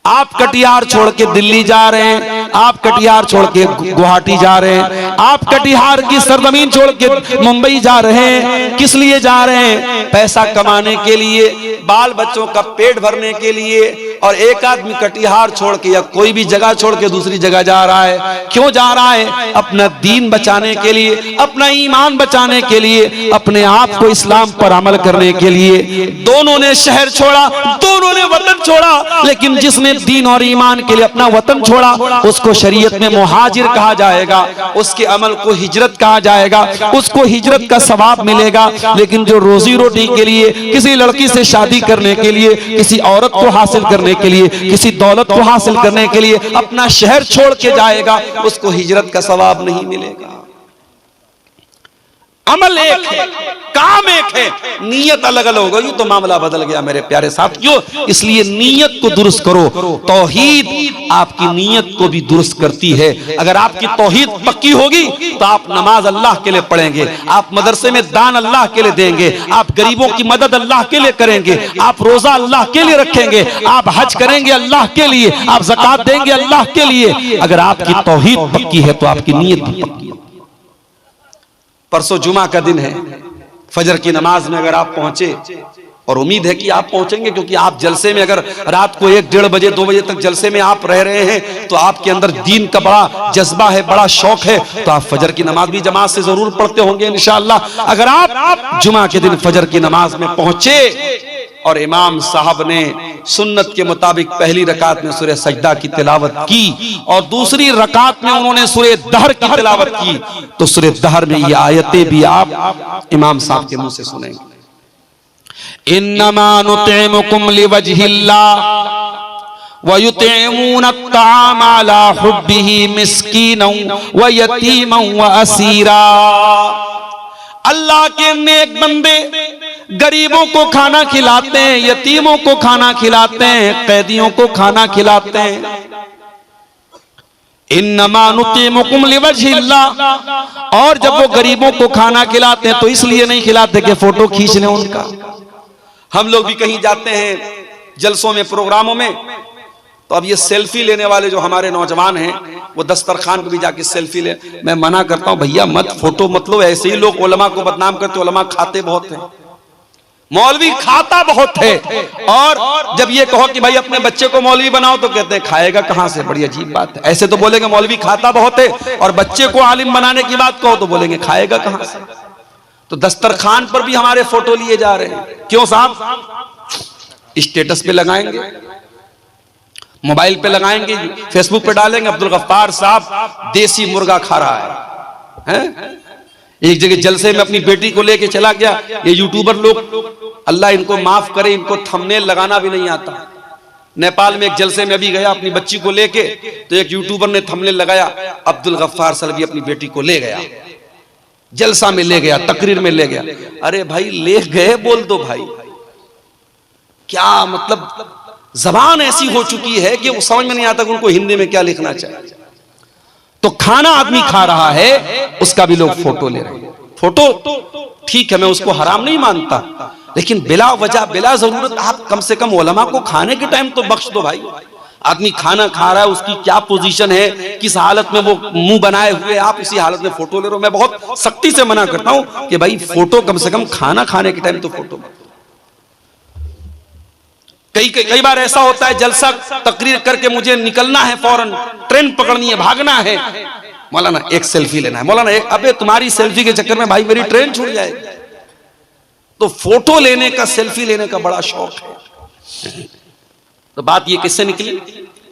आप कटिहार छोड़ के दिल्ली जा रहे हैं, आप कटिहार छोड़ के गुवाहाटी जा रहे हैं, आप कटिहार की सरजमीन छोड़ के मुंबई जा रहे हैं, किस लिए जा रहे हैं? पैसा कमाने के लिए, बाल बच्चों का पेट भरने के लिए। और एक आदमी कटिहार छोड़ के या कोई भी जगह छोड़ के दूसरी जगह जा रहा है, क्यों जा रहा है? अपना दीन बचाने के लिए, अपना ईमान बचाने के लिए, अपने आप को इस्लाम पर अमल करने के लिए। दोनों ने शहर छोड़ा, दोनों ने वतन छोड़ा, लेकिन जिसने दीन और ईमान के लिए अपना वतन छोड़ा उसको शरीयत में मुहाजिर कहा जाएगा, उसके अमल को हिजरत कहा जाएगा, उसको हिजरत का सवाब मिलेगा। लेकिन जो रोजी रोटी के लिए, किसी लड़की से शादी करने के लिए, किसी औरत को हासिल करने के लिए, किसी दौलत को हासिल करने के लिए अपना शहर छोड़ के जाएगा, उसको हिजरत का सवाब नहीं मिलेगा। अमल एक है, काम एक है, नीयत अलग अलग हो गई तो मामला बदल गया मेरे प्यारे साथियों। इसलिए नीयत को दुरुस्त करो। तौहीद आपकी नीयत को भी दुरुस्त करती है। अगर आपकी तौहीद पक्की होगी तो आप नमाज अल्लाह के लिए पढ़ेंगे, आप मदरसे में दान अल्लाह के लिए देंगे, आप गरीबों की मदद अल्लाह के लिए करेंगे, आप रोजा अल्लाह के लिए रखेंगे, आप हज करेंगे अल्लाह के लिए, आप ज़कात देंगे अल्लाह के लिए। अगर आपकी तौहीद पक्की है तो आपकी नीयत भी पक्की है। परसों जुमा का दिन है, फजर की नमाज में अगर आप पहुंचे, और उम्मीद है कि आप पहुंचेंगे, क्योंकि आप जलसे में अगर रात को 1 डेढ़ बजे 2 बजे तक जलसे में आप रह रहे हैं तो आपके अंदर दीन का बड़ा जज्बा है, बड़ा शौक है, तो आप फजर की नमाज भी जमात से जरूर पढ़ते होंगे इंशाअल्लाह। अगर आप जुमा के दिन फजर की नमाज में पहुंचे और इमाम साहब ने सुन्नत के मुताबिक पहली रकात में सूरह सजदा की तिलावत की और दूसरी रकात में उन्होंने सूरह दहर की तिलावत की, तो सूरह दहर में ये आयतें भी आप इमाम साहब के मुंह से सुनेंगे। इन्नमा नुतिमुकुम लिवजहिल्लाह व युतिमून अत्ताम अला हुब्बिही मिस्कीनन व यतीमन व असीरा। अल्लाह के नेक बंदे गरीबों को खाना खिलाते हैं, यतीमों को खाना खिलाते हैं, कैदियों को खाना खिलाते हैं। इन्नमा नुतिमुकुम लिवजहिल्लाह। और जब वो गरीबों को खाना खिलाते हैं तो इसलिए नहीं खिलाते कि फोटो खींच लें उनका। हम लोग भी कहीं जाते हैं जलसों में, प्रोग्रामों में, तो अब ये सेल्फी लेने वाले जो हमारे नौजवान हैं वो दस्तरखान को भी जाके सेल्फी ले। मैं मना करता हूं, भैया मत फोटो मत लो। ऐसे ही लोग उलमा को बदनाम करते, उलमा खाते बहुत हैं, मौलवी खाता बहुत है। और जब ये कहो कि भाई अपने बच्चे को मौलवी बनाओ तो कहते हैं खाएगा कहां से। बड़ी अजीब बात है। ऐसे तो बोलेंगे मौलवी खाता बहुत है, और बच्चे को आलिम बनाने की बात कहो तो बोलेंगे खाएगा कहां से। तो दस्तरखान पर भी हमारे फोटो लिए जा रहे हैं। क्यों साहब? स्टेटस पे लगाएंगे। मोबाइल पे लगाएंगे, फेसबुक पे डालेंगे, अब्दुल गफ्फार साहब देसी मुर्गा खा रहा है? एक जगह जलसे में अपनी बेटी को लेके चला गया। ये यूट्यूबर लोग, अल्लाह इनको माफ करे, इनको थंबनेल लगाना भी नहीं आता। नेपाल में एक जलसे में अभी गया अपनी बच्ची को लेके, तो एक यूट्यूबर ने थंबनेल लगाया, अब्दुल गफ्फार सलवी अपनी बेटी को ले गया, जलसा में ले गया, तकरीर में ले गया। अरे भाई ले गए बोल दो भाई, क्या मतलब जबान ऐसी हो चुकी है कि वो समझ में नहीं आता कि उनको हिंदी में क्या लिखना चाहिए। तो खाना आदमी खा रहा है, उसका भी लोग फोटो ले रहे हैं। फोटो ठीक है, मैं उसको हराम नहीं मानता, लेकिन बिला वजह बिला जरूरत आप कम से कम उलमा को खाने के टाइम तो बख्श दो भाई। आदमी खाना खा रहा है, उसकी क्या पोजीशन है, किस हालत में वो मुंह बनाए हुए, आप उसी हालत में फोटो ले रहे हो। मैं बहुत सख्ती से मना करता हूं कि भाई फोटो कम से कम खाना खाने के टाइम तो फोटो। कई बार ऐसा होता है, जलसा तकरीर करके मुझे निकलना है, फौरन ट्रेन पकड़नी है, भागना है, मौलाना एक सेल्फी लेना है, मौलाना एक, अबे तुम्हारी सेल्फी के चक्कर में भाई मेरी ट्रेन छूट जाएगी। तो फोटो लेने का, सेल्फी लेने का बड़ा शौक है। तो बात ये किससे निकली?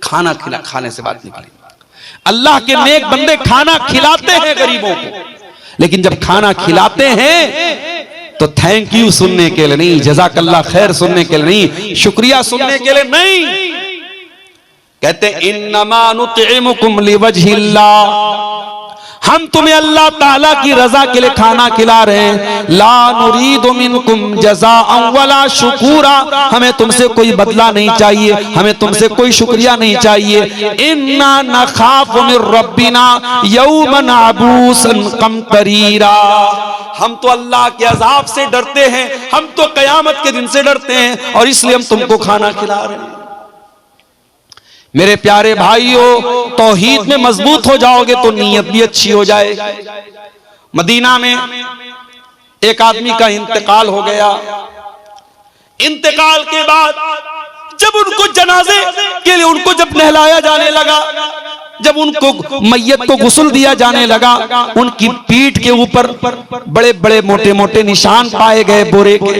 खाने से बात निकली। अल्लाह के नेक बंदे खाना खिलाते हैं गरीबों को, लेकिन जब खाना खिलाते हैं तो थैंक यू सुनने के लिए नहीं, जज़ाकल्लाह खैर सुनने के लिए नहीं, शुक्रिया सुनने के लिए नहीं। कहते इन्नमा नुतइमुकुम लिवजहिल्लाह, हम तुम्हें अल्लाह ताला की रजा के लिए खाना खिला रहे हैं। ला नुरीदु मिनकुम जज़ाअन वला शुकूरा, हमें तुमसे कोई बदला नहीं चाहिए, हमें तुमसे कोई शुक्रिया नहीं चाहिए। इन्ना नखाफु मिर रब्बिना यौमन अबूसन कमतरीरा, हम तो अल्लाह के अजाब से डरते हैं, हम तो कयामत के दिन से डरते हैं, और इसलिए हम तुमको खाना खिला रहे हैं। मेरे प्यारे भाइयों, तौहीद में मजबूत हो जाओगे तो नीयत भी अच्छी हो जाएगी। मदीना में एक आदमी का इंतकाल हो गया। इंतकाल के बाद जब उनको जनाजे के लिए उनको जब नहलाया जाने लगा, जब उनको मैयत को गुस्ल दिया जाने लगा, उनकी पीठ के ऊपर बड़े बड़े मोटे मोटे निशान पाए गए बोरे के।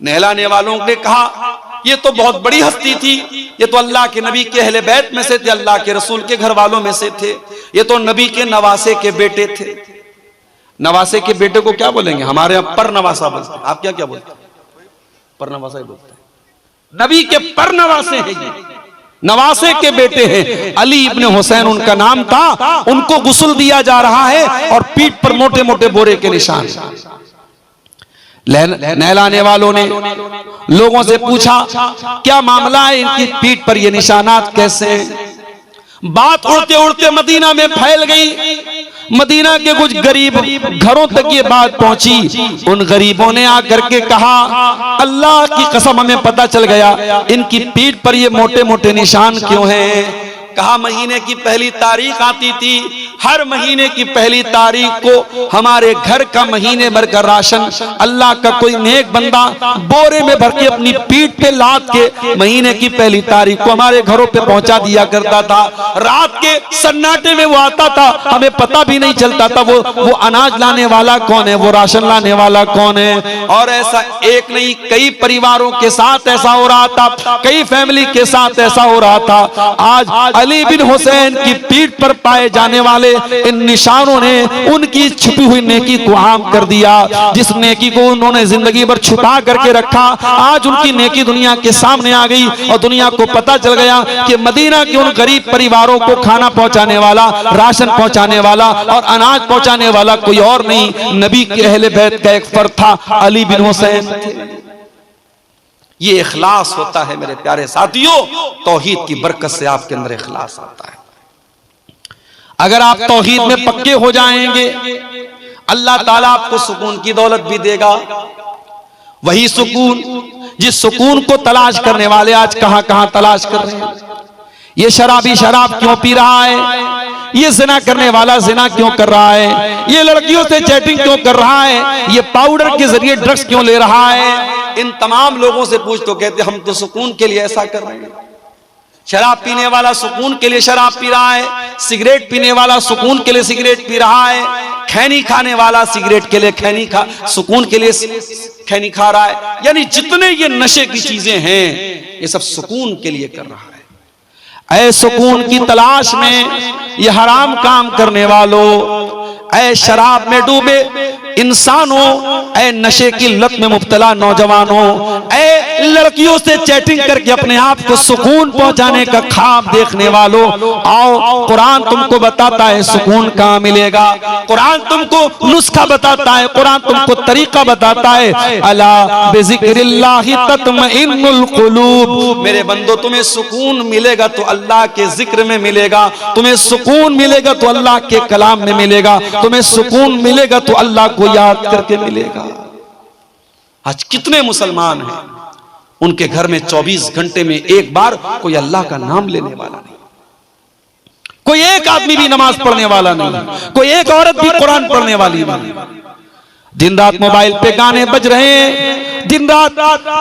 नहलाने वालों ने कहा ये तो बहुत बड़ी हस्ती थी, ये तो अल्लाह के नबी के अहले बैत में से थे, अल्लाह के रसूल के घर वालों में से थे, ये तो नबी के नवासे के बेटे थे। नवासे के बेटे को क्या बोलेंगे? हमारे यहाँ पर नवासा बोलते हैं। आप क्या क्या बोलते हैं? पर नवासा ही बोलते हैं। नबी के पर नवासे हैं, ये नवासे के बेटे हैं। अली इब्ने हुसैन उनका नाम था। उनको गुस्ल दिया जा रहा है और पीठ पर मोटे मोटे बोरे के निशान। नहलाने वालों ने लोगों से पूछा क्या मामला है, इनकी पीठ पर ये निशानात कैसे हैं? बात उड़ते उड़ते मदीना में फैल गई। मदीना के कुछ गरीब घरों तक ये बात पहुंची। उन गरीबों ने आकर के कहा अल्लाह की कसम हमें पता चल गया इनकी पीठ पर ये मोटे मोटे निशान क्यों हैं। कहा महीने की पहली तारीख आती थी, हर महीने की पहली तारीख को हमारे घर का महीने भर का राशन अल्लाह का कोई नेक बंदा बोरे में भर के अपनी पीठ पे लाद के महीने की पहली तारीख को हमारे घरों पे पहुंचा दिया करता था। रात के सन्नाटे में वो आता था, हमें पता भी नहीं चलता था वो अनाज लाने वाला कौन है, वो राशन लाने वाला कौन है। और ऐसा एक नहीं कई परिवारों के साथ ऐसा हो रहा था, कई फैमिली के साथ ऐसा हो रहा था। आज अली बिन हुसैन की पीठ पर पाए जाने वाले इन निशानों ने उनकी छुपी हुई नेकी को आम कर दिया। जिस नेकी को उन्होंने जिंदगी भर छुपा करके रखा, आज उनकी नेकी दुनिया के सामने आ गई और दुनिया को पता चल गया कि मदीना के उन गरीब परिवारों को खाना पहुंचाने वाला, राशन पहुंचाने वाला और अनाज पहुंचाने वाला कोई और नहीं, नबी के अहले बैत का एक फर्द था, अली बिन हुसैन। ये इखलास होता है मेरे प्यारे साथियों, तौहीद की बरकत से आपके अंदर इखलास आता है। अगर आप तौहीद में पक्के हो जाएंगे, अल्लाह ताला आपको सुकून की दौलत भी देगा। वही सुकून जिस सुकून को तलाश करने वाले आज कहां कहां तलाश कर रहे हैं। ये शराबी शराब क्यों पी रहा है, ये जिना करने वाला जिना क्यों कर रहा है, ये लड़कियों से चैटिंग क्यों कर रहा है, ये पाउडर के जरिए ड्रग्स क्यों ले रहा है। इन तमाम लोगों से पूछ तो कहते हम तो सुकून के लिए ऐसा कर रहे हैं। शराब पीने वाला सुकून के लिए शराब पी रहा है, सिगरेट पीने वाला सुकून के लिए सिगरेट पी रहा है, खैनी खाने वाला सिगरेट के लिए सुकून के लिए खैनी खा रहा है। यानी जितने ये नशे की चीजें हैं ये सब सुकून के लिए कर रहा है। ऐ सुकून की तलाश में ये हराम काम करने वालों, ऐ शराब में डूबे इंसानों, ऐ नशे की लत में मुब्तला नौजवानों, ऐ लड़कियों से चैटिंग करके अपने आप को सुकून पहुंचाने का ख्वाब देखने वालों, आओ कुरान तुमको बताता है सुकून कहां मिलेगा। कुरान तुमको नुस्खा बताता है, कुरान तुमको तरीका बताता है। अला बिज़िक्रिल्लाहि तत्मइन्नुल कुलूब, मेरे बंदो तुम्हें सुकून मिलेगा तो अल्लाह के जिक्र में मिलेगा, तुम्हें सुकून मिलेगा तो अल्लाह के कलाम में मिलेगा, तुम्हें सुकून मिलेगा तो अल्लाह को याद करके मिलेगा। आज कितने मुसलमान हैं उनके घर में 24 घंटे में एक बार कोई अल्लाह का नाम लेने वाला नहीं, कोई एक आदमी भी नमाज पढ़ने वाला नहीं, कोई एक औरत भी कुरान पढ़ने वाली नहीं। दिन रात मोबाइल पे गाने बज रहे हैं, दिन रात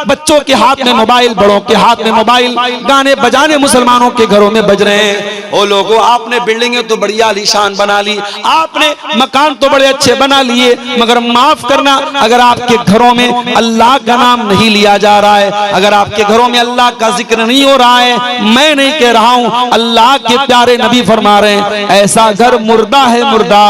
बच्चों के हाथ में मोबाइल, बड़ों के हाथ में मोबाइल, गाने बजाने मुसलमानों के घरों में बज रहे हैं। ओ लोगों, आपने बिल्डिंगें तो बड़ी आलीशान बना ली, आपने मकान तो बड़े अच्छे बना लिए, मगर माफ करना, अगर आपके घरों में अल्लाह का नाम नहीं लिया जा रहा है, अगर आपके घरों में अल्लाह का जिक्र नहीं हो रहा है, मैं नहीं कह रहा हूं, अल्लाह के प्यारे नबी फरमा रहे हैं, ऐसा घर मुर्दा है मुर्दा।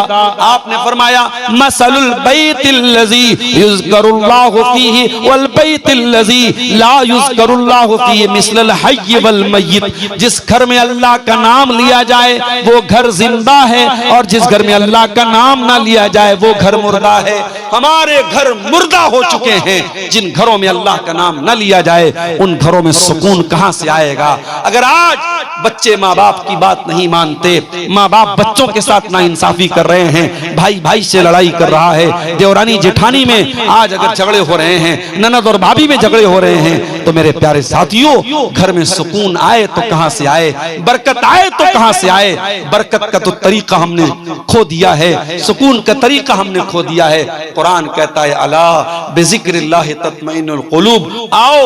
आपने फरमाया मसलुल बैतिल लज़ी युज़करुल्लाहु फीही वल बैतिल लज़ी ला युज़करुल्लाहु फीही मिस्लल हय्य वल मय्यित। जिस घर में अल्लाह का नाम लिया जाए वो घर जिंदा है, और जिस घर में अल्लाह का नाम ना लिया जाए वो घर मुर्दा है। हमारे घर मुर्दा हो चुके हैं, जिन घरों में अल्लाह का नाम ना लिया जाए उन घरों में सुकून कहां से आएगा। अगर आज बच्चे माँ बाप की बात नहीं मानते, माँ बाप बच्चों के साथ नाइंसाफी कर रहे हैं, भाई भाई से लड़ाई कर रहा है, देवरानी जेठानी में आज अगर झगड़े हो रहे हैं, ननद और भाभी में झगड़े हो रहे हैं, तो मेरे प्यारे साथियों घर में सुकून आए तो कहां से आए, बरकत आए तो कहां से आए। बरकत का तो तरीका हमने खो दिया है, सुकून का तरीका हमने खो दिया है। कुरान कहता है अला बिज़िक्रिल्लाहि तत्मइन्नुल कुलूब, आओ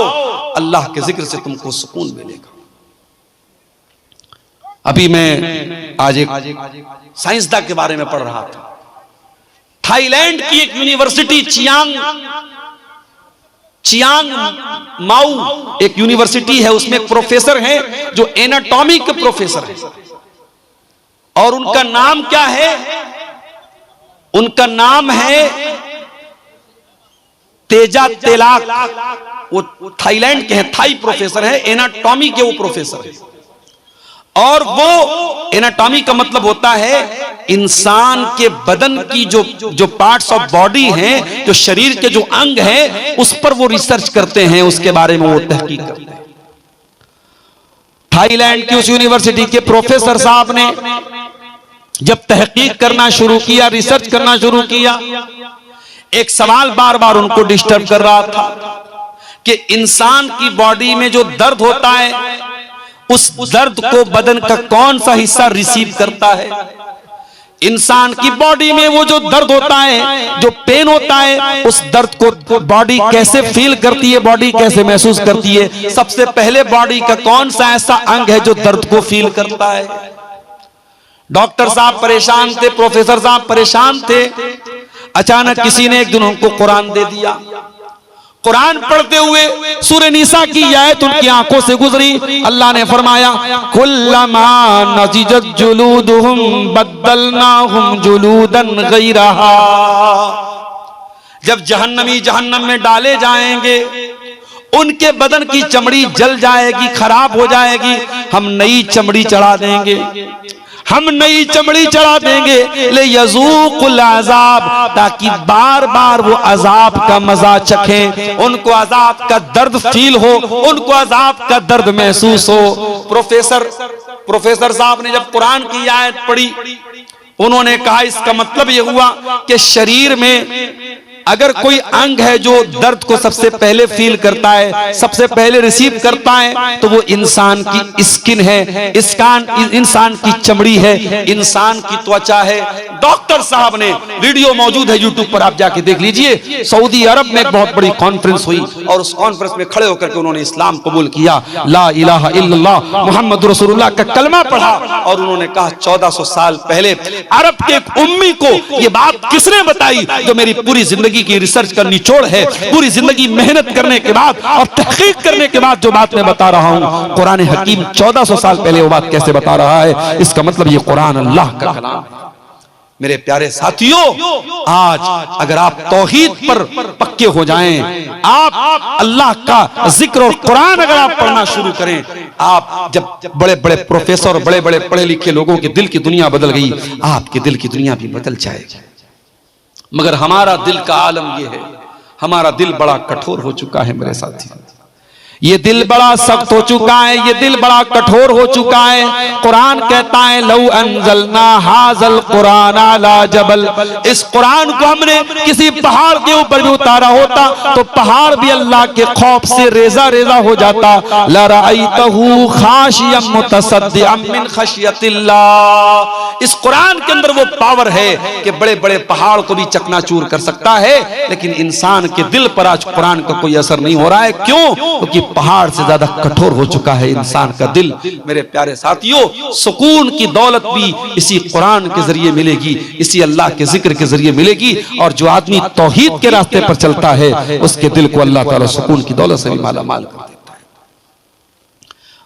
अल्लाह के जिक्र से तुमको सुकून मिलेगा। अभी मैं आज एक साइंसदान के बारे में पढ़ रहा था। थाईलैंड की एक यूनिवर्सिटी चियांग माऊ एक यूनिवर्सिटी है, उसमें एक प्रोफेसर हैं जो एनाटॉमी के प्रोफेसर हैं, और उनका नाम क्या है? उनका नाम है तेजा तेलाक। वो थाईलैंड के हैं, थाई प्रोफेसर है, एनाटॉमी के वो प्रोफेसर है। और वो एनाटॉमी का मतलब होता है इंसान के बदन की जो पार्ट्स ऑफ बॉडी हैं, जो शरीर के जो अंग हैं, उस पर वो रिसर्च करते हैं, उसके बारे में वो तहकीक करते हैं। थाईलैंड की उस यूनिवर्सिटी के प्रोफेसर साहब ने जब तहकीक करना शुरू किया, रिसर्च करना शुरू किया, एक सवाल बार बार उनको डिस्टर्ब कर रहा था कि इंसान की बॉडी में जो दर्द होता है, उस दर्द को बदन का कौन सा हिस्सा रिसीव करता है। इंसान की बॉडी में वो जो दर्द होता है, जो पेन होता है, उस दर्द को बॉडी कैसे फील करती है, बॉडी कैसे महसूस करती है। सबसे पहले बॉडी का कौन सा ऐसा अंग है जो दर्द को फील करता है। डॉक्टर साहब परेशान थे, प्रोफेसर साहब परेशान थे। अचानक किसी ने एक दिन उनको कुरान दे दिया। कुरान पढ़ते हुए सूरह निसा की आयत उनकी आंखों से गुजरी। अल्लाह ने फरमाया कुल्लमा नज़िजत जुलूदुहुम बद्दलनाहुम जुलूदन गैरहा। जब जहन्नमी जहन्नम में डाले जाएंगे, उनके बदन की चमड़ी जल जाएगी, खराब हो जाएगी, हम नई चमड़ी चढ़ा देंगे, हम नई चमड़ी चढ़ा देंगे ले यज़ूक़ुल अज़ाब, ताकि बार बार वो अजाब का मजा चखें, उनको अजाब का दर्द फील हो, उनको अजाब का दर्द महसूस हो। प्रोफेसर साहब ने जब कुरान की आयत पढ़ी, उन्होंने कहा इसका मतलब ये हुआ कि शरीर में अगर कोई अंग है जो दर्द को सबसे पहले फील करता है, सबसे पहले रिसीव करता है, तो वो इंसान की स्किन है, इंसान की चमड़ी है, इंसान की त्वचा है। डॉक्टर साहब ने, वीडियो मौजूद है यूट्यूब पर, आप जाके देख लीजिए, सऊदी अरब में एक बहुत बड़ी कॉन्फ्रेंस हुई और उस कॉन्फ्रेंस में खड़े होकर के उन्होंने इस्लाम कबूल किया, ला इलाहा इल्लल्लाह मुहम्मद रसूलुल्लाह का कलमा पढ़ा, और उन्होंने कहा 1400 साल पहले अरब के एक उम्मी को ये बात किसने बताई जो मेरी पूरी जिंदगी जिंदगी की रिसर्च का निचोड़ है, पूरी जिंदगी मेहनत करने के बाद और तहकीक करने के बाद जो बात मैं बता रहा हूं, कुरान हकीम 1400 साल पहले वो बात कैसे बता रहा है, इसका मतलब ये कुरान अल्लाह का कलाम है। मेरे प्यारे साथियों, आज अगर आप तौहीद पर पक्के हो जाएं, आप अल्लाह का जिक्र और कुरान अगर आप पढ़ना शुरू करें, आप जब बड़े बड़े प्रोफेसर और बड़े बड़े पढ़े लिखे लोगों के दिल की दुनिया बदल गई, आपके दिल की दुनिया भी बदल जाएगी। मगर हमारा दिल का आलम यह है, हमारा दिल बड़ा कठोर हो चुका है मेरे साथियों, ये दिल बड़ा सख्त हो चुका है, ये दिल बड़ा कठोर हो चुका है। कुरान कहता है लौ अंज़लना हाज़ल कुरान अला जबल, इस कुरान को हमने किसी पहाड़ के ऊपर भी उतारा होता तो पहाड़ भी अल्लाह के खौफ से रेजा रेजा हो जाता। लरअयतहु खाशियम मुतसद्दिअम मिन खशियतिल्लाह, इस कुरान के अंदर वो पावर है कि बड़े बड़े पहाड़ को भी चकनाचूर कर सकता है, लेकिन इंसान के दिल पर आज कुरान का कोई असर नहीं हो रहा है। क्यों? क्योंकि पहाड़ से ज्यादा कठोर हो चुका है इंसान का दिल। मेरे प्यारे साथियों, सुकून की दौलत भी इसी कुरान के जरिए मिलेगी, इसी अल्लाह के जिक्र के जरिए मिलेगी, और जो आदमी तौहीद के रास्ते पर चलता है उसके दिल को अल्लाह ताला सुकून की दौलत से भी माला माल कर देता है।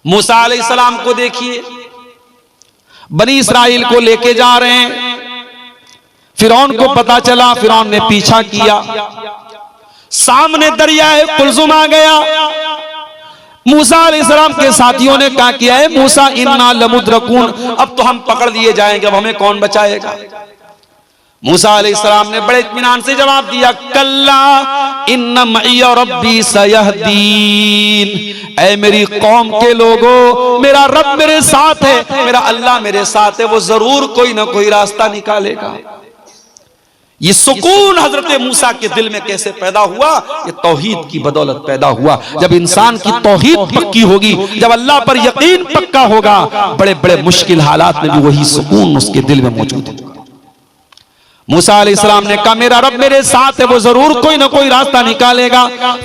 मूसा अलैहिस्सलाम को देखिए, बनी इस्राइल को लेके जा रहे हैं, फिरौन को पता चला, फिरौन ने पीछा किया, सामने दरियाए कुलजुम आ गया। मूसा अलैहिस्सलाम के साथियों ने क्या किया है, मूसा इन्ना लमुद्रकून, अब तो हम पकड़ लिए जाएंगे, अब हमें कौन बचाएगा। मूसा अलैहिस्सलाम ने बड़े इत्मीनान से जवाब दिया, कल्ला इन्ना मइया रब्बी सयहदीन, ऐ मेरी कौम के लोगों, मेरा रब मेरे साथ है, मेरा अल्लाह मेरे साथ है, वो जरूर कोई ना कोई रास्ता निकालेगा। ये सुकून हजरत मूसा के दिल में कैसे पैदा हुआ? ये तौहीद की बदौलत पैदा हुआ। जब इंसान की तौहीद पक्की होगी, जब अल्लाह पर यकीन पक्का होगा, बड़े बड़े मुश्किल हालात में भी वही सुकून उसके दिल में मौजूद होगा। मूसा अलैहिस्सलाम ने कहा मेरा रब मेरे साथ है, वो जरूर कोई ना कोई रास्ता निकालेगा।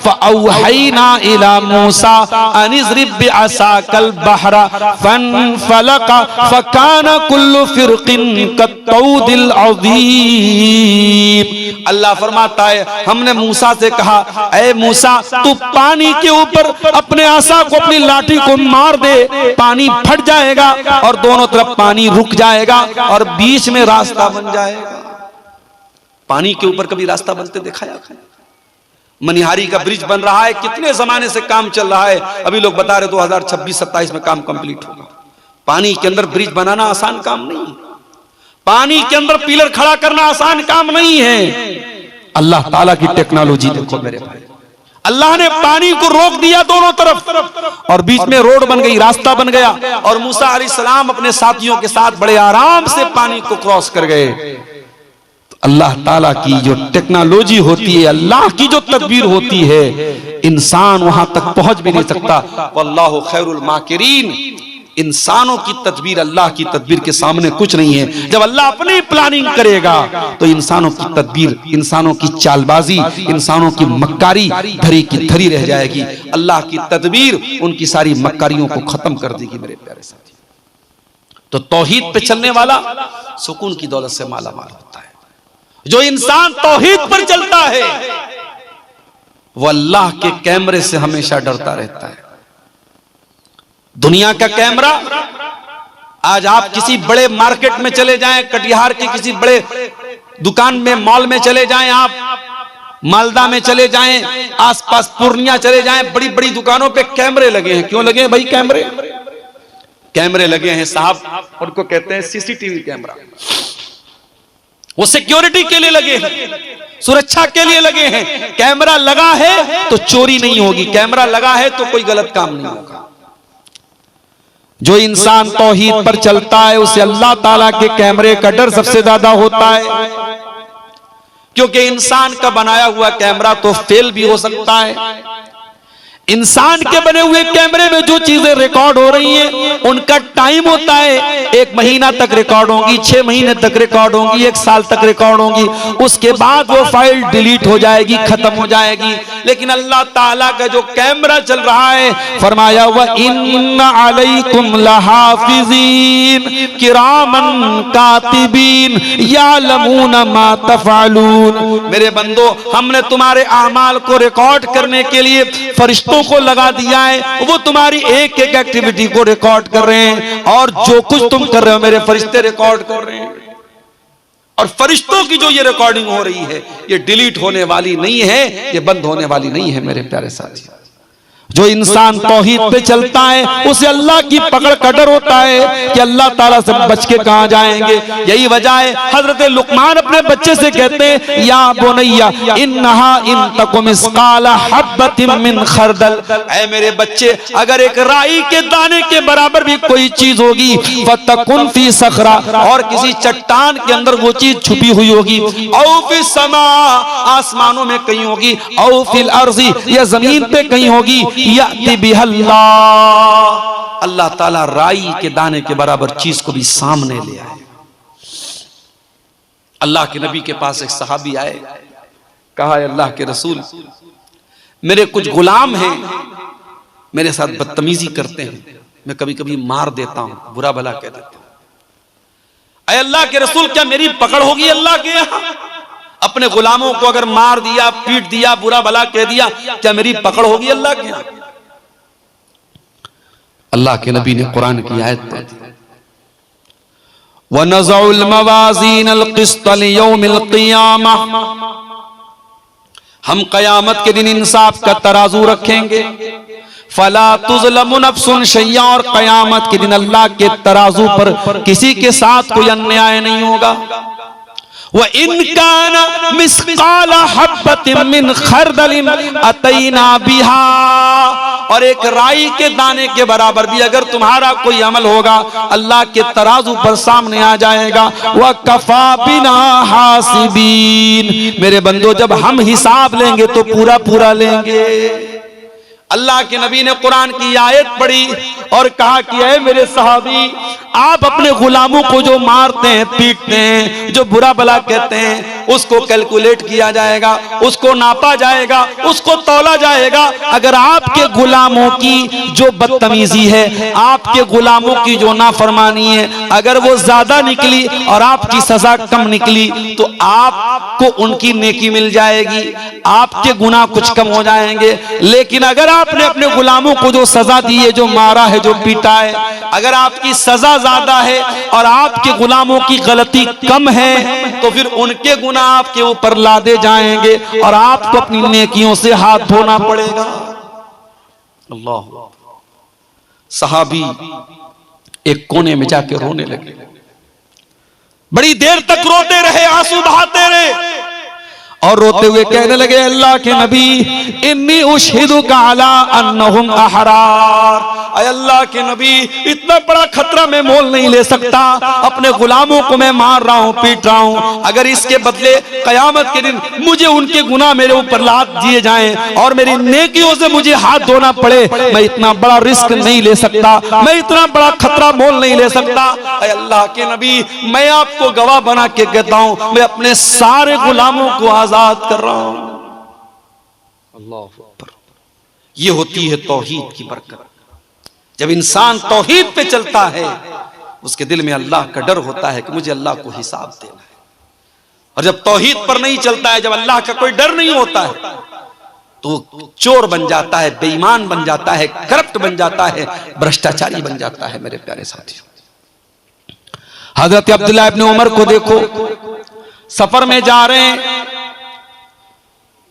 फ़अौहैना इला मूसा अन इज़रिब बिअसाकल बहरा फनफलक फकान कुल्लु फिरकिन कत्तौदिल अज़ीम। अल्लाह फरमाता है, हमने मूसा से कहा, ऐ मूसा तू पानी के ऊपर अपने आसा को, अपनी लाठी को मार दे, पानी फट जाएगा और दोनों तरफ पानी रुक जाएगा और बीच में रास्ता बन जाएगा। पानी के ऊपर कभी रास्ता बनते दिखाया? मनिहारी का ब्रिज बन रहा है, कितने जमाने से काम चल रहा है, अभी लोग बता रहे 2026-27 में काम कंप्लीट होगा। पानी के अंदर ब्रिज बनाना आसान काम नहीं, पानी के अंदर पिलर खड़ा करना आसान काम नहीं है। अल्लाह ताला की टेक्नोलॉजी देखो मेरे भाई, अल्लाह ने पानी को रोक दिया दोनों तरफ और बीच में रोड बन गई, रास्ता बन गया, और मूसा अलैहिस्सलाम अपने साथियों के साथ बड़े आराम से पानी को क्रॉस कर गए। अल्लाह ताला की जो टेक्नोलॉजी होती है, अल्लाह की जो तदबीर होती है, इंसान वहां तक पहुंच भी नहीं सकता। वल्लाहु खैरुल माकिरीन, इंसानों की तदबीर अल्लाह की तदबीर के सामने कुछ नहीं है। जब अल्लाह अपनी प्लानिंग करेगा तो इंसानों की तदबीर, इंसानों की चालबाजी, इंसानों की मक्कारी धरी की धरी रह जाएगी। अल्लाह की तदबीर उनकी सारी मक्कारियों को खत्म कर देगी मेरे प्यारे साथी। तो तौहीद पे चलने वाला सुकून की दौलत से माला माल होता है। जो इंसान तौहीद पर चलता है वो अल्लाह के कैमरे से हमेशा डरता रहता है। दुनिया का कैमरा, आज आप किसी बड़े मार्केट में चले जाएं, कटिहार के किसी बड़े दुकान में, मॉल में चले जाएं, आप मालदा में चले जाएं, आसपास पूर्णिया चले जाएं, बड़ी बड़ी दुकानों पे कैमरे लगे हैं। क्यों लगे हैं भाई कैमरे? कैमरे लगे हैं साहब, उनको कहते हैं सीसीटीवी कैमरा। वो सिक्योरिटी के लिए लगे हैं, सुरक्षा के लिए लगे हैं। कैमरा लगा है तो चोरी नहीं होगी, कैमरा लगा है तो कोई गलत काम नहीं होगा। जो इंसान तौहीद पर चलता है उसे अल्लाह ताला के कैमरे का डर सबसे ज्यादा होता है, क्योंकि इंसान का बनाया हुआ कैमरा तो फेल भी हो सकता है। इंसान के बने हुए कैमरे में जो चीजें रिकॉर्ड हो रही हैं उनका टाइम होता है, 1 महीना तक रिकॉर्ड होंगी, 6 महीने तक रिकॉर्ड होंगी, 1 साल तक रिकॉर्ड होंगी, उसके बाद वो फाइल डिलीट हो जाएगी, खत्म हो जाएगी। लेकिन अल्लाह ताला का जो कैमरा चल रहा है, फरमाया व इन्ना अलैकुम लहाफिज़ीन किरामन कातिबीन यालमूना मा तफअलून। मेरे बंदो, हमने तुम्हारे आमाल को रिकॉर्ड करने के लिए फरिश्तों को लगा दिया है, वो तुम्हारी एक एक एक्टिविटी को रिकॉर्ड कर रहे हैं, और जो कुछ तुम कर रहे हो मेरे फरिश्ते रिकॉर्ड कर रहे हैं। और फरिश्तों की जो ये रिकॉर्डिंग हो रही है, ये डिलीट होने वाली नहीं है, ये बंद होने वाली नहीं है मेरे प्यारे साथी। जो इंसान तौहीद पे चलता है उसे अल्लाह की पकड़ का डर होता है कि अल्लाह ताला से बच के कहां जाएंगे। यही वजह है हजरत लुकमान अपने बच्चे से कहते हैं, या बुनैया इन्नहा इन तकुम मिस्काला हब्बतिन मिन खरदल, ऐ मेरे बच्चे, अगर एक राई के दाने के बराबर भी कोई चीज होगी, फतकुन फी सखरा, और किसी चट्टान के अंदर वो चीज छुपी हुई होगी, औ फी समा, आसमानों में कहीं होगी, औ फिल अर्ज़ी, या जमीन पे कहीं होगी, याति बिहल्लाह, अल्लाह ताला राई के दाने के बराबर चीज को भी सामने ले आए। अल्लाह के नबी के पास एक सहाबी आए, कहा अल्लाह के रसूल, मेरे कुछ गुलाम हैं, मेरे साथ बदतमीजी करते हैं, मैं कभी कभी मार देता हूं, बुरा भला कह देता हूं। अय अल्लाह के रसूल, क्या मेरी पकड़ होगी अल्लाह के यहां? अपने गुलामों को अगर मार दिया, पीट दिया, बुरा भला कह दिया, क्या मेरी पकड़ होगी अल्लाह के यहां? अल्लाह के नबी ने कुरान की आयत पढ़ी, वनज़उल मवाज़ीनल क़िस्त लियौमिल क़ियामह, हम कयामत के दिन इंसाफ का तराजू रखेंगे, फला तुज़लमु नफ्सुन शैया, और कयामत के दिन अल्लाह के तराजू पर किसी के साथ कोई अन्याय नहीं होगा। व इन काना मिस्काला हब्बतिन मिन खरदलिन अतैना बिहा, और एक राई के दाने के बराबर भी अगर तुम्हारा कोई अमल होगा, अल्लाह के तराजू पर सामने आ जाएगा। व कफा बिना हासिबीन, मेरे बंदो, जब हम हिसाब लेंगे तो पूरा पूरा लेंगे। अल्लाह के नबी ने कुरान की आयत पढ़ी और कहा कि ऐ मेरे सहाबी, आप अपने गुलामों को जो मारते हैं, पीटते हैं, जो बुरा भला कहते हैं, उसको कैलकुलेट किया जाएगा, उसको नापा जाएगा, उसको तौला जाएगा। अगर आपके गुलामों की जो बदतमीजी है, आपके गुलामों की जो नाफरमानी है, अगर वो ज्यादा निकली और आपकी सजा कम निकली, तो आपको उनकी नेकी मिल जाएगी, आपके गुनाह कुछ कम हो जाएंगे। लेकिन अगर आपने अपने गुलामों को जो सजा दी है, जो मारा है, जो पीटा है, अगर आपकी सजा ज्यादा है और आपके गुलामों की गलती कम है, तो फिर उनके गुनाह आपके ऊपर लादे जाएंगे और आपको अपनी नेकियों से हाथ धोना पड़ेगा। अल्लाह। सहाबी एक कोने में जाके रोने लगे, बड़ी देर तक रोते रहे, आंसू बहाते रहे, और रोते हुए कहने लगे, अल्लाह के नबी, इन्नी उशहिदुका अला अन्नहुम अहरार, अय अल्लाह के नबी, इतना बड़ा खतरा मैं मोल नहीं ले सकता, अपने गुलामों को मैं मार रहा हूं, पीट रहा हूं, अगर इसके बदले कयामत के दिन मुझे उनके गुनाह मेरे ऊपर लाद दिए जाएं और मेरी नेकियों से मुझे हाथ धोना पड़े, मैं इतना बड़ा रिस्क नहीं ले सकता, मैं इतना बड़ा खतरा मोल नहीं ले सकता। अय अल्लाह के नबी, मैं आपको गवाह बना के कहता हूं, मैं अपने सारे गुलामों को आजाद कर रहा हूं। अल्लाह अकबर। ये होती है तौहीद की बरकत। जब इंसान तौहीद पे चलता है, उसके दिल में अल्लाह का डर होता है कि मुझे अल्लाह को हिसाब देना है। और जब तौहीद पर नहीं चलता है, जब अल्लाह का कोई डर नहीं होता है, तो चोर बन जाता है, बेईमान बन जाता है, करप्ट बन जाता है, भ्रष्टाचारी बन जाता है। मेरे प्यारे साथियों, हजरत अब्दुल्लाह इब्न उमर को देखो, सफर में जा रहे हैं,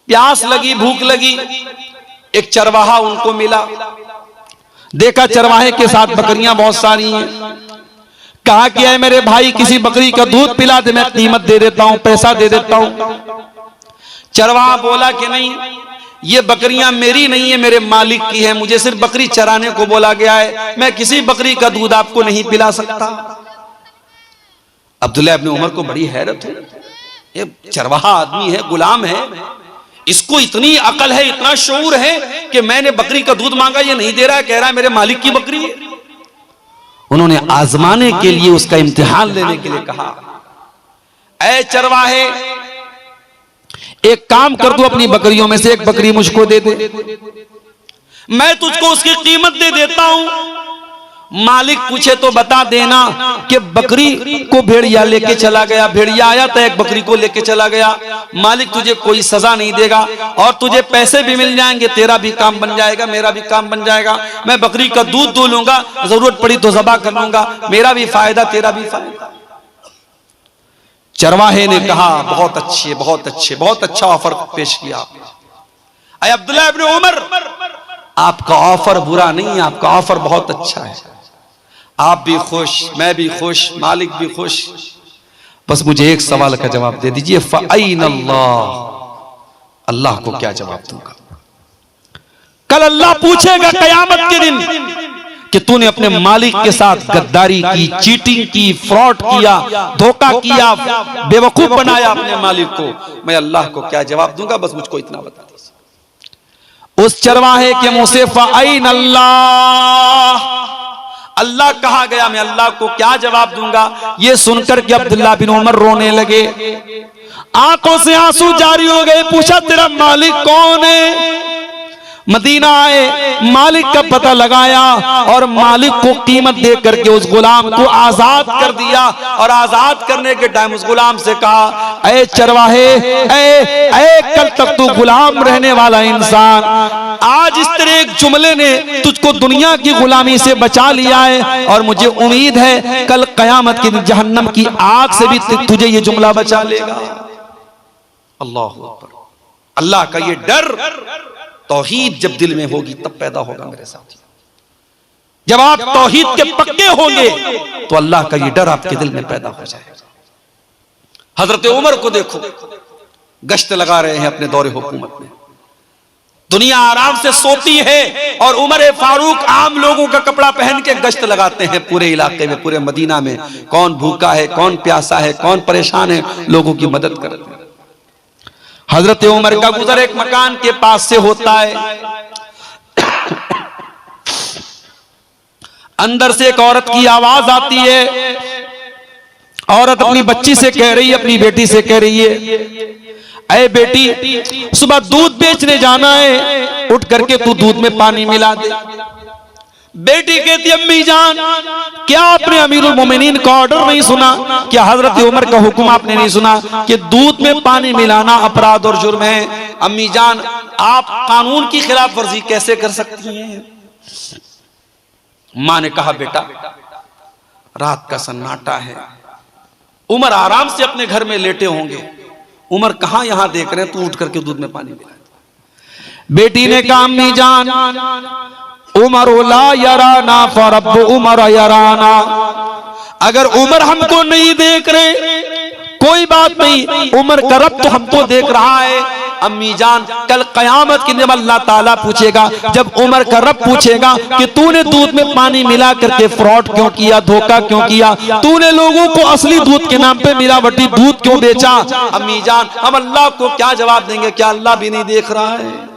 प्यास लगी, भूख लगी, एक चरवाहा उनको मिला, देखा चरवाहे के साथ बकरियां बहुत सारी हैं, कहा कि है मेरे भाई, किसी बकरी का दूध पिला दे, मैं कीमत दे देता हूं, पैसा दे देता हूं। चरवाहा बोला कि नहीं, ये बकरियां मेरी नहीं है, मेरे मालिक की है, मुझे सिर्फ बकरी चराने को बोला गया है, मैं किसी बकरी का दूध आपको नहीं पिला सकता। अब्दुल्लाह इब्न उमर को बड़ी हैरत है, ये चरवाहा आदमी है, गुलाम है, इसको इतनी अकल है, इतना शऊर है कि मैंने बकरी का दूध मांगा, ये नहीं दे रहा है, कह रहा है मेरे मालिक की बकरी है। उन्होंने आजमाने के लिए, उसका इम्तिहान लेने के लिए कहा, ऐ चरवाहे, एक काम कर, तू अपनी बकरियों में से एक बकरी मुझको दे दे, मैं तुझको उसकी कीमत दे देता हूं। मालिक पूछे तो बता देना कि बकरी को भेड़िया लेके चला गया, भेड़िया आया तो एक बकरी को लेके चला गया। मालिक तुझे कोई सजा नहीं देगा और तुझे पैसे भी मिल जाएंगे, तेरा भी काम बन जाएगा, मेरा भी काम बन जाएगा। मैं बकरी का दूध दो लूंगा, जरूरत पड़ी तो ज़बा कर लूंगा, मेरा भी फायदा तेरा भी फायदा। चरवाहे ने कहा बहुत अच्छे, बहुत अच्छे, बहुत अच्छा ऑफर पेश किया आपने। अब्दुल्लाह इब्न उमर, आपका ऑफर बुरा नहीं, आपका ऑफर बहुत अच्छा है, आप भी खुश, मैं भी खुश, मालिक भी खुश। बस मुझे एक सवाल का जवाब दे दीजिए, फ़अैन अल्लाह, अल्लाह को क्या जवाब दूंगा? कल अल्लाह पूछेगा कयामत के दिन कि तूने अपने मालिक के साथ गद्दारी की, चीटिंग की, फ्रॉड किया, धोखा किया, बेवकूफ बनाया अपने मालिक को, मैं अल्लाह को क्या जवाब दूंगा? बस मुझको इतना बता दीजिए। उस चरवाहे के मुंह से फ़अैन अल्लाह, अल्लाह कहा गया, मैं अल्लाह को क्या जवाब दूंगा? ये सुनकर के अब्दुल्लाह बिन उमर रोने लगे, आंखों से आंसू जारी हो गए। पूछा तेरा मालिक कौन है? मदीना आए, मालिक का पता लगाया और मालिक को कीमत दे करके उस गुलाम को आजाद कर दिया। और आजाद करने के टाइम उस गुलाम से कहा, ऐ चरवाहे, ऐ कल तक तू गुलाम रहने वाला इंसान, आज इस तरह एक जुमले ने तुझको दुनिया की गुलामी से बचा लिया है और मुझे उम्मीद है कल कयामत की जहन्नम की आग से भी तुझे ये जुमला बचा लेगा। अल्लाह अकबर। अल्लाह का ये डर तौहीद जब दिल में होगी तब पैदा होगा मेरे साथ। जब आप तौहीद के पक्के होंगे तो अल्लाह का ये डर आपके दिल में पैदा हो जाएगा। हजरत उमर को देखो, गश्त लगा रहे हैं अपने दौरे हुकूमत में, दुनिया आराम से सोती है और उमर फारूक आम लोगों का कपड़ा पहन के गश्त लगाते हैं पूरे इलाके में, पूरे मदीना में। कौन भूखा है, कौन प्यासा है, कौन परेशान है, लोगों की मदद करते हैं। हजरत उमर का गुजर एक मकान के पास से होता है, अंदर से एक औरत की आवाज आती है। औरत अपनी बच्ची से कह रही है, अपनी बेटी से कह रही है, ऐ बेटी सुबह दूध बेचने जाना है, उठ करके तू दूध में पानी मिला दे। बेटी कहती अम्मी जान, क्या आपने अमीरुल मोमिनीन का ऑर्डर नहीं सुना? क्या हजरत उमर का हुक्म आपने नहीं सुना कि दूध में पानी मिलाना अपराध और जुर्म है? अम्मी जान, आप कानून की खिलाफ वर्जी कैसे कर सकती हैं? मां ने कहा बेटा, रात का सन्नाटा है, उमर आराम से अपने घर में लेटे होंगे, उमर कहां यहां देख रहे हैं, तू उठ करके दूध में पानी मिला। बेटी ने कहा अम्मी जान, उमर ला यराना फरब्बु उमर यराना, अगर उमर हमको नहीं देख रहे कोई बात नहीं, उमर का रब तो हमको देख रहा है। अम्मी जान, कल कयामत के दिन अल्लाह ताला पूछेगा, जब उमर का रब पूछेगा कि तूने दूध में पानी मिला करके फ्रॉड क्यों किया, धोखा क्यों किया, तूने लोगों को असली दूध के नाम पे मिलावटी दूध क्यों बेचा? अम्मी जान, हम अल्लाह को क्या जवाब देंगे? क्या अल्लाह भी नहीं देख रहा है?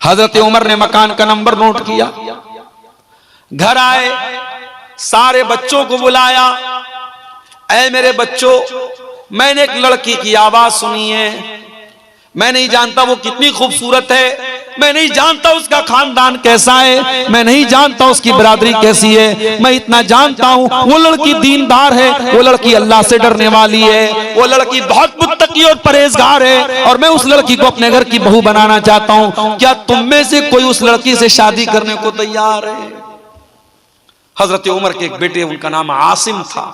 हजरत उमर ने मकान का नंबर नोट किया, घर आए, सारे बच्चों को बुलाया। ऐ मेरे बच्चों, मैंने एक लड़की की आवाज सुनी है, मैं नहीं जानता वो कितनी खूबसूरत है, मैं नहीं जानता उसका खानदान कैसा है, मैं नहीं जानता उसकी बिरादरी कैसी है, मैं इतना जानता हूं वो लड़की दीनदार है, वो लड़की अल्लाह से डरने वाली है, वो लड़की बहुत मुत्तकी और परहेजगार है और मैं उस लड़की को अपने घर की बहू बनाना चाहता हूं। क्या तुम में से कोई उस लड़की से शादी करने को तैयार है? हजरत उमर के एक बेटे, उनका नाम आसिम था,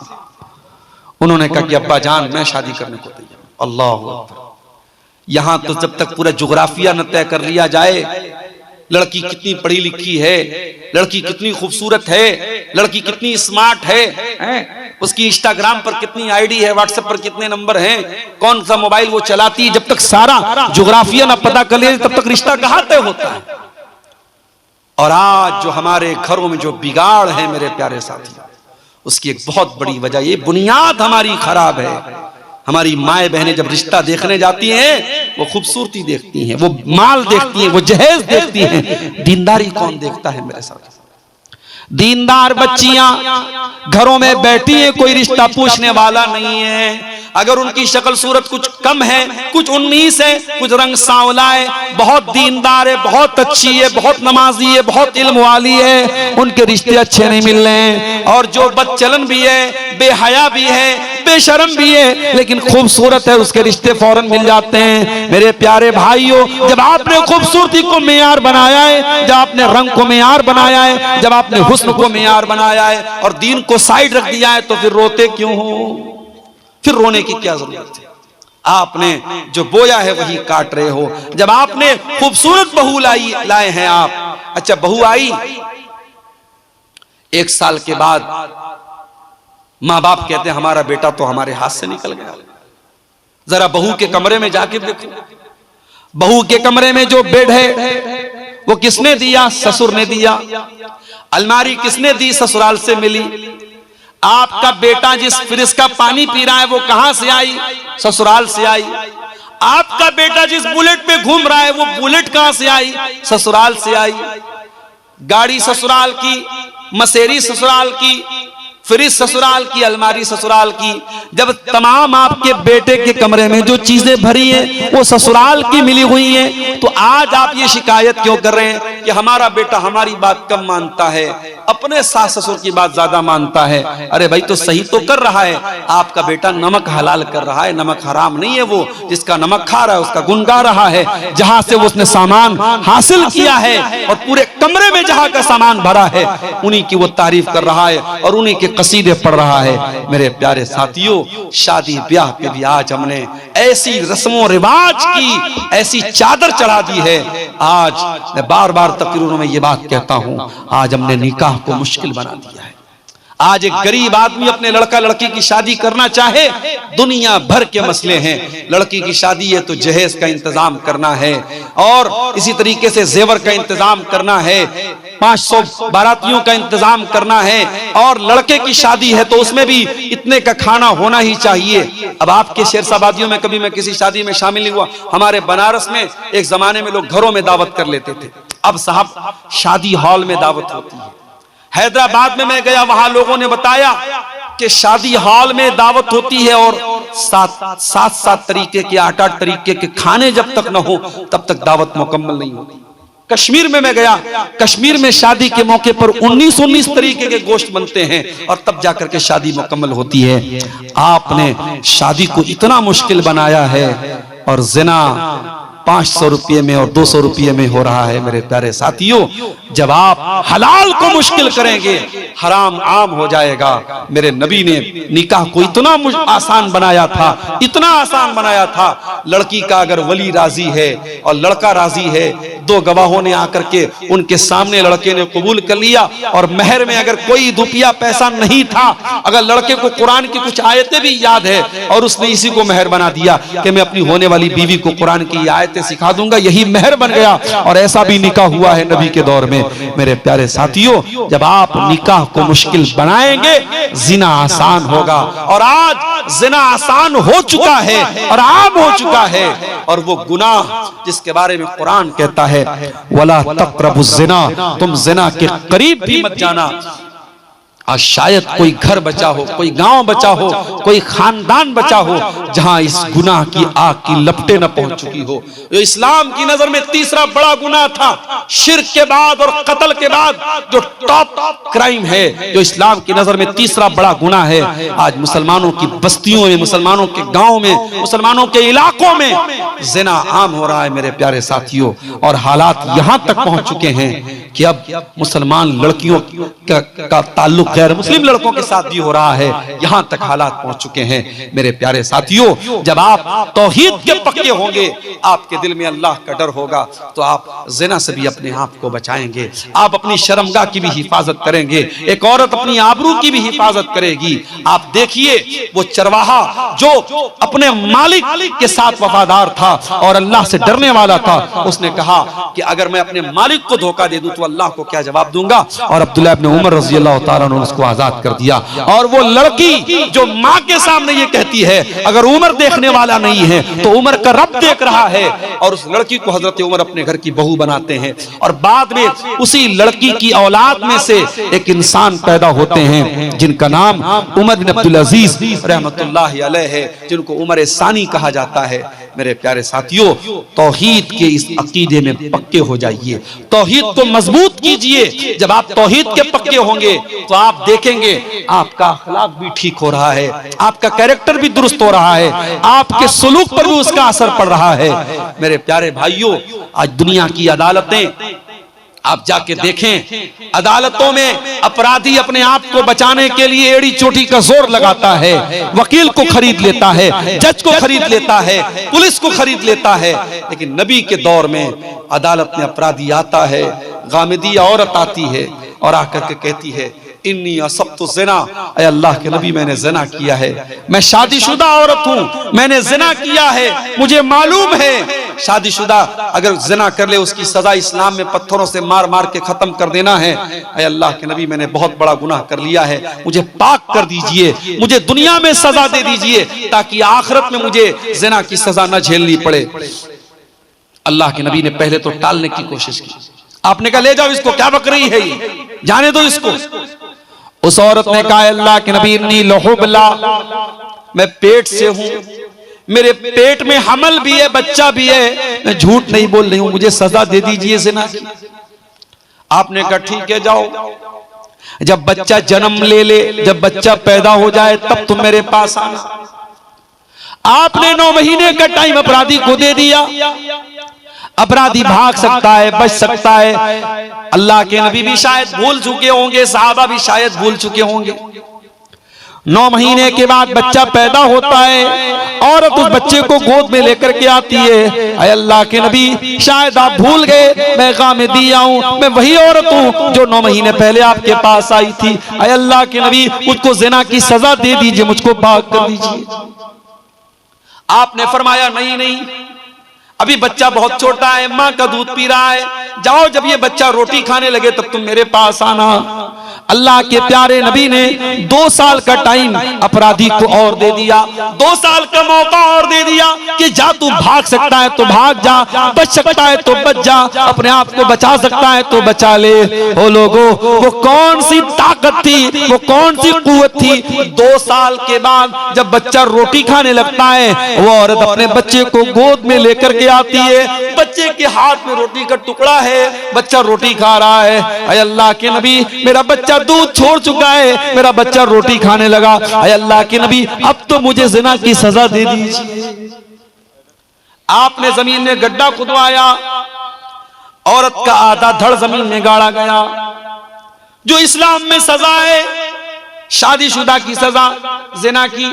उन्होंने कहा कि अब्बा जान, मैं शादी करने को तैयार। अल्लाह अकबर। यहां तो जब तक पूरा जोग्राफिया न तय कर लिया जाए, लड़की कितनी पढ़ी लिखी है, लड़की कितनी खूबसूरत है, लड़की कितनी स्मार्ट है, उसकी इंस्टाग्राम पर कितनी आईडी है, व्हाट्सएप पर कितने नंबर हैं, कौन सा मोबाइल वो चलाती है, जब तक सारा जोग्राफिया न पता कर लिया तब तक रिश्ता कहां तय होता है। और आज जो हमारे घरों में जो बिगाड़ है मेरे प्यारे साथी, उसकी एक बहुत बड़ी वजह, ये बुनियाद हमारी खराब है। हमारी माए बहनें जब रिश्ता देखने जाती हैं, वो खूबसूरती देखती हैं, वो माल देखती हैं, वो जहेज देखती हैं, दीनदारी कौन देखता है मेरे साथ? दीनदार बच्चियां घरों में बैठी हैं, कोई रिश्ता पूछने वाला नहीं है। अगर उनकी शक्ल सूरत कुछ कम है, कुछ 19 है, कुछ रंग सांवला है, बहुत दीनदार है, बहुत अच्छी है, बहुत नमाजी है, बहुत इल्म वाली है, उनके रिश्ते अच्छे नहीं मिल रहे हैं। और जो बदचलन भी है, बेहया भी है, बेशरम भी है, लेकिन खूबसूरत है, उसके रिश्ते फौरन मिल जाते हैं। मेरे प्यारे भाइयों, जब आपने खूबसूरती को मेयार बनाया है, जब आपने रंग को मेयार बनाया है, जब आपने हुस्न को मेयार बनाया है और दीन को साइड रख दिया है, तो फिर रोते क्यों हो? फिर रोने की क्या जरूरत है? आपने जो बोया है वही काट रहे हो। जब आपने खूबसूरत बहू लाए हैं आप, अच्छा बहू आई, 1 साल के बाद मां बाप कहते हैं हमारा बेटा तो हमारे हाथ से निकल गया। जरा बहू के कमरे में जाके देखो, बहू के कमरे में जो बेड है वो किसने दिया? ससुर ने दिया। अलमारी किसने दी? ससुराल से मिली। आपका बेटा जिस फ्रिज का पानी पी रहा है वो कहां से आई? ससुराल से आई। आपका बेटा जिस बुलेट पे घूम रहा है वो बुलेट कहां से आई? ससुराल से आई। गाड़ी ससुराल की, मसेरी ससुराल की, फ्रिज ससुराल की, अलमारी ससुराल की। जब तमाम आपके बेटे के कमरे में जो चीजें भरी हैं वो ससुराल की मिली हुई हैं, तो आज आप ये शिकायत क्यों कर रहे हैं कि हमारा बेटा हमारी बात कम मानता है, अपने सास ससुर की बात ज्यादा मानता है? अरे भाई, तो सही तो कर रहा है। आपका बेटा नमक हलाल कर रहा है, नमक हराम नहीं है। वो जिसका नमक खा रहा है उसका गुण गा रहा है। जहां से वो उसने सामान हासिल किया है और पूरे कमरे में जहां का सामान भरा है, उन्हीं की वो तारीफ कर रहा है और उन्हीं के कसीदे पढ़ रहा है। मेरे प्यारे साथियों, शादी ब्याह पे भी आज हमने ऐसी रस्मों रिवाज की ऐसी चादर चढ़ा दी है। आज मैं बार बार तकरीरों में ये बात कहता हूं, आज हमने निकाह को मुश्किल बना दिया है। आज एक गरीब आदमी अपने लड़का लड़की की शादी करना चाहे, दुनिया भर के मसले हैं। लड़की की शादी है तो जहेज का इंतजाम करना है और इसी तरीके से जेवर का इंतजाम करना है, 500 बारातियों का इंतजाम करना है, और लड़के की शादी है तो उसमें भी इतने का खाना होना ही चाहिए। अब आपके शेरशाबादियों में कभी मैं किसी शादी में शामिल नहीं हुआ। हमारे बनारस में एक जमाने में लोग घरों में दावत कर लेते थे, अब साहब शादी हॉल में दावत होती है। हैदराबाद में मैं गया, वहां लोगों ने बताया कि शादी हॉल में दावत होती है और 7 तरीके के 8 तरीके के खाने जब तक न हो तब तक दावत मुकम्मल नहीं होती। कश्मीर में मैं गया, कश्मीर में शादी के मौके पर 19 तरीके के गोश्त बनते हैं और तब जाकर के शादी मुकम्मल होती है। आपने शादी को इतना मुश्किल बनाया है और जिना 500 रुपये में और 200 रुपये में हो रहा है। मेरे प्यारे साथियों, जब आप हलाल को मुश्किल करेंगे, हराम आम हो जाएगा। मेरे नबी ने निकाह को इतना आसान बनाया था, इतना आसान बनाया था। लड़की का अगर वली राजी है और लड़का राजी है, 2 गवाहों ने आकर के उनके सामने लड़के ने कबूल कर लिया, और महर में अगर कोई रुपया पैसा नहीं था, अगर लड़के को कुरान की कुछ आयतें भी याद है और उसने इसी को महर बना दिया कि मैं अपनी होने वाली बीवी को कुरान की आयतें सिखा दूंगा, यही महर बन गया। और ऐसा भी निकाह हुआ है नबी के दौर में। मेरे प्यारे साथियों, जब आप निकाह को मुश्किल बनाएंगे, जिना आसान होगा। और आज जिना आसान हो चुका है और आम हो चुका है, और वो गुनाह जिसके बारे में कुरान कहता है वला तक़रबुज़ ज़िना, तुम जिना के करीब भी मत जाना। आज शायद कोई घर बचा हो, कोई गांव बचा हो, कोई खानदान बचा हो जहां इस गुनाह की आग की लपटें न पहुंच चुकी हो। जो इस्लाम की नजर में तीसरा बड़ा गुनाह था, शिर्क के बाद और कत्ल के बाद जो टॉप क्राइम है, जो इस्लाम की नजर में तीसरा बड़ा गुनाह है, आज मुसलमानों की बस्तियों में, मुसलमानों के गांव में, मुसलमानों के इलाकों में जिना आम हो रहा है। मेरे प्यारे साथियों, और हालात यहां तक पहुंच चुके हैं कि अब मुसलमान लड़कियों का ताल्लुक गैर मुस्लिम लड़कों के साथ भी हो रहा है। यहां तक हालात पहुंच चुके हैं। मेरे प्यारे साथियों, जब आप तौहीद के पक्के होंगे, आपके दिल में अल्लाह का डर होगा, तो आप जिना से भी अपने आप को बचाएंगे, आप अपनी शर्मगाह की भी हिफाजत करेंगे, एक औरत अपनी आबरू की भी हिफाजत करेगी। आप देखिए, वो चरवाहा जो अपने मालिक के साथ वफादार था और अल्लाह से डरने वाला था, उसने कहा कि अगर मैं अपने मालिक को धोखा दे दूं तो अल्लाह को क्या जवाब दूंगा। और अब्दुल्लाह इब्न उमर रज़ी अल्लाह तआला अन्हु उसको आजाद कर दिया। और वो लड़की जो माँ के सामने ये कहती है, अगर उमर देखने वाला नहीं है तो उमर का रब देख रहा है, और उस लड़की को हजरत उमर अपने घर की बहू बनाते हैं। और बाद में उसी लड़की की औलाद में से एक इंसान पैदा होते हैं जिनका नाम उमर बिन अब्दुल अजीज रहमतुल्लाह अलैह है, जिनको उमर सानी कहा जाता है। मेरे प्यारे साथियों, तौहीद के इस अकीदे में पक्के हो जाइए, तौहीद को मजबूत कीजिए। जब आप तौहीद के पक्के होंगे तो आप देखेंगे आपका अखलाक भी ठीक हो रहा है, आपका कैरेक्टर भी दुरुस्त हो रहा है, आपके सुलूक पर भी उसका असर पड़ रहा है। मेरे प्यारे भाइयों, आज दुनिया की अदालतें आप जाके देखें, अदालतों में अपराधी अपने आप को बचाने के लिए एड़ी चोटी का जोर लगाता है, वकील को खरीद लेता है, जज को खरीद लेता है, पुलिस को खरीद लेता है। लेकिन नबी के दौर में अदालत में अपराधी आता है, गामिदी औरत आती है और आकर के कहती है इन्नी असब्तु ज़िना, ऐ अल्लाह के नबी मैंने ज़िना किया है, मैं शादीशुदा औरत हूँ, मैंने ज़िना किया है, मुझे मालूम है। शादीशुदा अगर ज़िना कर ले उसकी सजा इस्लाम में पत्थरों से मार मार के खत्म कर देना है। ऐ अल्लाह के नबी मैंने बहुत बड़ा गुनाह कर लिया है, मुझे पाक कर दीजिए, मुझे दुनिया में सजा दे दीजिए ताकि आखिरत में मुझे ज़िना की सजा न झेलनी पड़े। अल्लाह के नबी ने पहले तो टालने की कोशिश की, आपने कहा ले जाओ इसको, क्या बक रही है ये, जाने दो इसको। उस औरत ने कहा अल्लाह के नबी इन्नी लहुबला, मैं पेट से हूं, मेरे पेट में हमल भी है, बच्चा भी है, मैं झूठ नहीं बोल रही हूं, मुझे सजा दे दीजिए ज़िना की। आपने कहा ठीक है जाओ, जब बच्चा जन्म ले ले, जब बच्चा पैदा हो जाए तब तुम मेरे पास आना। आपने 9 महीने का टाइम अपराधी को दे दिया। अपराधी भाग सकता है, बच सकता है। अल्लाह के नबी भी शायद भूल चुके होंगे, सहाबा भी शायद भूल चुके होंगे। 9 महीने के बाद बच्चा पैदा होता है, औरत उस बच्चे को गोद में लेकर के आती है। ऐ अल्लाह के नबी शायद आप भूल गए, मैं गामिदी हूं, मैं वही औरत हूं जो 9 महीने पहले आपके पास आई थी। ऐ अल्लाह के नबी मुझको ज़िना की सजा दे दीजिए, मुझको पाक कर दीजिए। आपने फरमाया नहीं नहीं, अभी बच्चा बहुत छोटा है, माँ का दूध पी रहा है, जाओ जब ये बच्चा रोटी खाने लगे तब तुम मेरे पास आना। अल्लाह के प्यारे नबी ने 2 साल का टाइम अपराधी को और दे दिया, 2 साल का मौका और दे दिया कि जा तू भाग सकता है तो भाग जा, बच सकता है तो बच जा, अपने आप को बचा सकता है तो बचा ले। ओ लोगों, वो कौन सी ताकत थी, वो कौन सी कुव्वत थी। 2 साल के बाद जब बच्चा रोटी खाने लगता है, वो औरत अपने बच्चे को गोद में लेकर के आती है, बच्चे के हाथ में रोटी का टुकड़ा है, बच्चा रोटी खा रहा है। ऐ अल्लाह के नबी मेरा बच्चा दूध छोड़ चुका है, मेरा बच्चा रोटी खाने लगा। ऐ अल्लाह के नबी अब तो मुझे ज़िना की सजा दे दीजिए। आपने जमीन में गड्ढा खुदवाया, औरत का आधा धड़ जमीन में गाड़ा गया। जो इस्लाम में सजा है शादीशुदा की सजा, ज़िना की,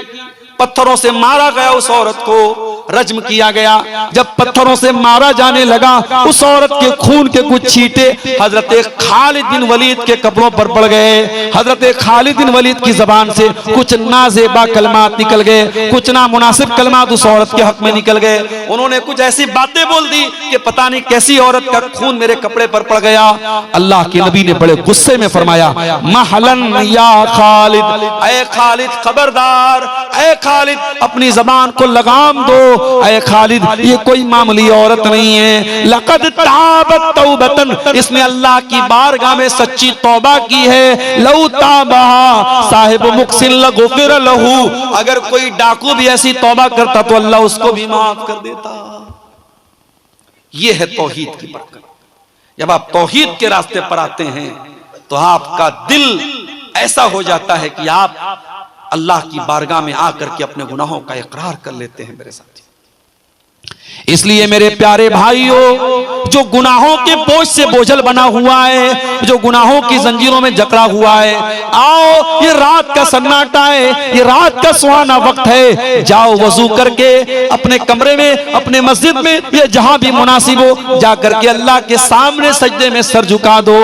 पत्थरों से मारा गया, उस औरत को रज्म किया गया। जब पत्थरों से मारा जाने लगा, उस औरत के खून के कुछ छींटे हजरत खालिद बिन वलीद के कपड़ों पर पड़ गए। हजरत खालिद बिन वलीद की जबान से कुछ नाजेबा कलमात निकल गए, कुछ नामुनासिब कलमात उस औरत के हक में निकल गए। उन्होंने कुछ ऐसी बातें बोल दी कि पता नहीं कैसी औरत का खून मेरे कपड़े पर पड़ गया। अल्लाह के नबी ने बड़े गुस्से में फरमाया महलन या खालिद, ऐ खालिद खबरदार, ऐ खालिद अपनी जबान को लगाम दो, ऐ खालिद ये कोई मामूली औरत नहीं है। लक़द ताबत तौबतन, इसने अल्लाह की बारगाह में सच्ची तौबा की है। लौ ताबहा साहिब मुक्सिन लगुफिर लहू, अगर कोई डाकू भी ऐसी तौबा करता तो अल्लाह उसको भी माफ कर देता। ये है तौहीद की बरकत। जब आप तौहीद के रास्ते पर आते हैं तो आपका दिल ऐसा हो जाता है कि आप अल्लाह की बारगाह में आकर के अपने गुनाहों का इकरार कर लेते हैं। मेरे साथी, इसलिए मेरे प्यारे भाइयों, जो गुनाहों के बोझ से बोझल बना हुआ है, जो गुनाहों की जंजीरों में जकड़ा हुआ है, आओ ये रात का सन्नाटा है, ये रात का सुहाना वक्त है, जाओ वजू करके अपने कमरे में, अपने मस्जिद में, या जहां भी मुनासिब हो, जा करके अल्लाह के सामने सजदे में सर झुका दो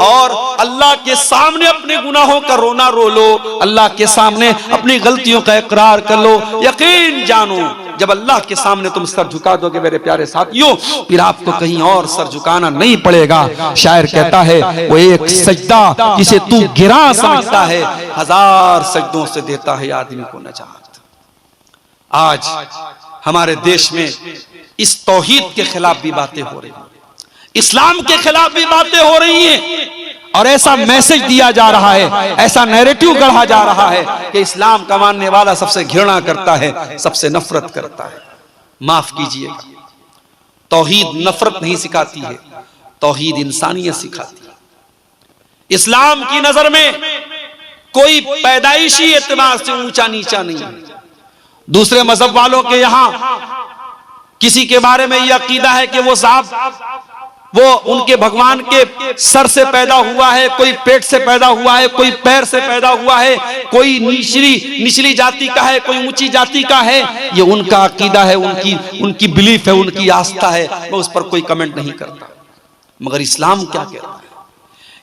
और अल्लाह के सामने अपने गुनाहों का रोना रो लो, अल्लाह के सामने अपनी गलतियों का इकरार कर लो। यकीन जानो जब अल्लाह के सामने तुम सर झुका दोगे मेरे प्यारे साथियों, फिर आपको कहीं और सर झुकाना नहीं पड़ेगा। शायर कहता है वो एक सजदा जिसे तू गिरा समझता है, 1000 सजदों से देता है आदमी को नजात। आज हमारे देश में इस तौहीद के खिलाफ भी बातें हो रही हैं, इस्लाम के खिलाफ भी बातें हो रही हैं, और ऐसा मैसेज दिया जा रहा है, ऐसा नैरेटिव गढ़ा जा रहा है कि इस्लाम का मानने वाला सबसे घृणा करता है, सबसे नफरत करता है। माफ कीजिएगा, तौहीद नफरत नहीं सिखाती है, तौहीद इंसानियत सिखाती है। इस्लाम की नजर में कोई पैदाइशी एतबार से ऊंचा नीचा नहीं है। दूसरे मजहब वालों के यहां किसी के बारे में यह अकीदा है कि वो साहब वो उनके भगवान के सर से पैदा हुआ है, कोई पेट से पैदा हुआ है, कोई पैर से पैदा हुआ है, कोई निचली जाति का है, कोई ऊंची जाति का है। ये उनका अकीदा है, उनकी बिलीफ है, उनकी आस्था है। मैं उस पर कोई कमेंट नहीं करता। मगर इस्लाम क्या कहता है?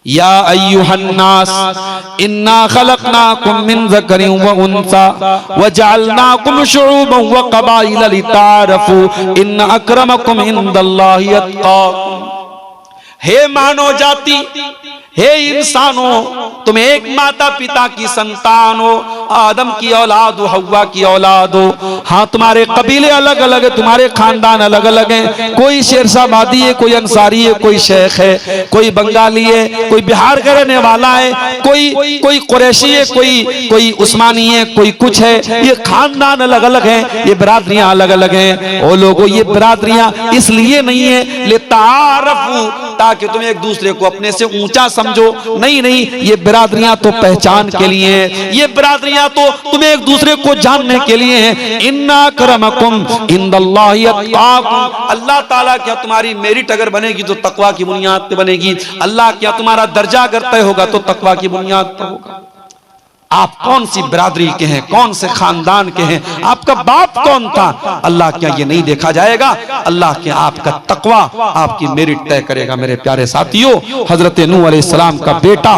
या अय्युहन्नास इन्ना खलकनाकुम मिन ज़करिन व उन्सा व जअलनाकुम शुऊबन व क़बाइला लितारफू इन्न अक्रमकुम इंदल्लाहि अत्क़ाकुम। हे मानव जाति, हे इंसानों, तुम एक माता पिता की संतान हो, आदम की औलाद हो, हव्वा की औलाद हो। हाँ, तुम्हारे कबीले अलग अलग है, तुम्हारे खानदान अलग अलग हैं। कोई शेरशाहबादी है, कोई अंसारी है, कोई शेख है, कोई बंगाली है, कोई बिहार का रहने वाला है, कोई कुरैशी है, कोई उस्मानी है, कोई कुछ है। ये खानदान अलग अलग हैं, ये बिरादरियां अलग अलग हैं। ओ लोगों, ये बिरादरियां इसलिए नहीं है लितारफू, ताकि तुम एक दूसरे को अपने से ऊंचा समझो। नहीं, ये बिरादरियां तो पहचान के लिए हैं, ये बिरादरियां तो तुम्हें एक दूसरे को जानने के लिए हैं। इन्ना अक्रमकुम इंदल्लाहि अत्क़ाकुम। अल्लाह ताला क्या तुम्हारी मेरिट अगर बनेगी तो तकवा की बुनियाद पे बनेगी। अल्लाह क्या तुम्हारा दर्जा अगर तय होगा तो तकवा की बुनियाद पर होगा। आप कौन सी बिरादरी के हैं, कौन से खानदान के हैं, आपका बाप कौन था, अल्लाह क्या ये नहीं देखा जाएगा? अल्लाह के आपका तकवा आपकी मेरिट तय करेगा। मेरे प्यारे साथियों, हजरत नूह अलैहिस्सलाम का बेटा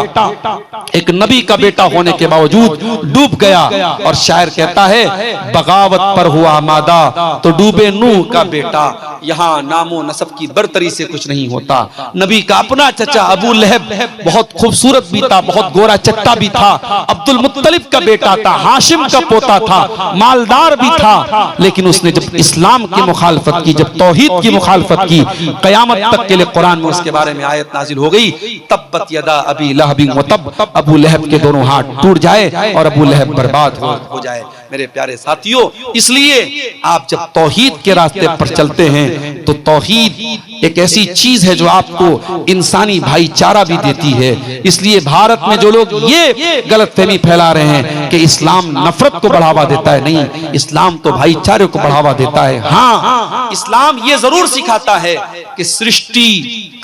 एक नबी का बेटा होने के बावजूद डूब गया। और शायर कहता है, बगावत पर हुआ आमादा तो डूबे नूह का बेटा। यहाँ नामो नसब की बरतरी से कुछ नहीं होता। नबी का अपना चचा अबू लहब बहुत खूबसूरत भी था, बहुत गोरा चट्टा भी था, अब्दुल मुत्तलिब का बेटा था, हाशिम का पोता था, मालदार भी था। लेकिन उसने जब इस्लाम की मुखालफत की, जब तौहीद की मुखालफत की, कयामत तक के लिए कुरान में उसके बारे में आयत नाजिल हो गई, तब्बत यदा अबी लहबिन व तब, अबू लहब के दोनों हाथ टूट जाए और अबू लहब बर्बाद हो जाए। मेरे प्यारे साथियों, इसलिए आप जब तौहीद के रास्ते पर चलते हैं तो तौहीद एक ऐसी चीज है जो आपको इंसानी भाईचारा भी देती है। इसलिए भारत में जो लोग ये गलतफहमी फैला रहे हैं कि इस्लाम नफरत को बढ़ावा देता है, नहीं, इस्लाम तो भाईचारे को बढ़ावा देता है। हाँ, इस्लाम ये जरूर सिखाता है कि सृष्टि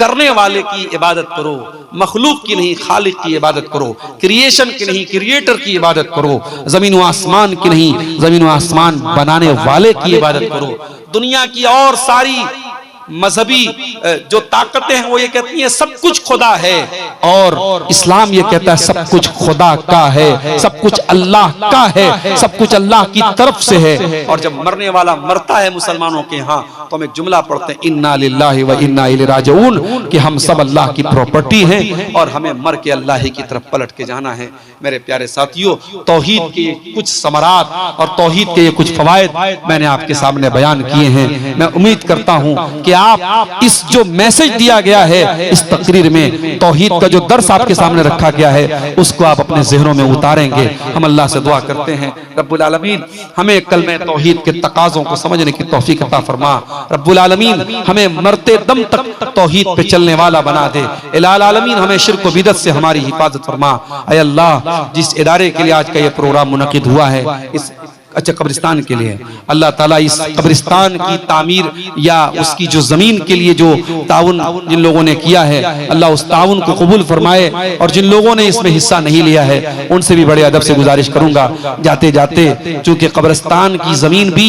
करने वाले की इबादत करो, मखलूक की नहीं, खालिक की इबादत करो, क्रिएशन की नहीं, क्रिएटर की इबादत करो, जमीन व आसमान की नहीं, जमीन व आसमान बनाने वाले की इबादत करो। दुनिया की और सारी मजहबी जो ताकतें हैं वो ये कहती हैं सब कुछ खुदा है, और इस्लाम ये कहता है सब कुछ खुदा का है, सब कुछ अल्लाह का है, सब कुछ अल्लाह की तरफ से है। और जब मरने वाला मरता है मुसलमानों के यहाँ तो हम एक जुमला पढ़ते हैं, इन्ना लिल्लाहि व इन्ना इलैहि राजिऊन, कि हम सब अल्लाह की प्रॉपर्टी हैं और हमें मर के अल्लाह ही की तरफ पलट के जाना है। मेरे प्यारे साथियों, तौहीद के कुछ समरात और तौहीद के कुछ फवायद मैंने आपके सामने बयान किए हैं। मैं उम्मीद करता हूं कि आप इस जो मैसेज दिया गया है इस तकरीर में, तौहीद का जो दर्स आपके सामने रखा गया है, उसको आप अपने ज़हनों में उतारेंगे। हम अल्लाह से दुआ करते हैं, रब्बुल आलमीन हमें कलमे तौहीद के तकाज़ों को समझने की तौफीक अता फरमा। रब्बुल आलमीन हमें मरते दम तक तौहीद पे चलने वाला बना दे। इलाल आलमीन हमें शिर्क व बिदअत से हमारी हिफाजत फरमा। ऐ अल्लाह, जिस इदारे के लिए आज का ये प्रोग्राम मुनक़िद हुआ है, इस कब्रिस्तान के लिए, अल्लाह ताला इस कब्रिस्तान की तामीर या उसकी जो जमीन के लिए जो ताउन जिन लोगों ने किया है, अल्लाह उस ताउन को कबूल फरमाए। और जिन लोगों ने इसमें हिस्सा नहीं लिया है उनसे भी बड़े अदब से गुजारिश करूंगा, जाते जाते, चूंकि कब्रिस्तान की जमीन भी,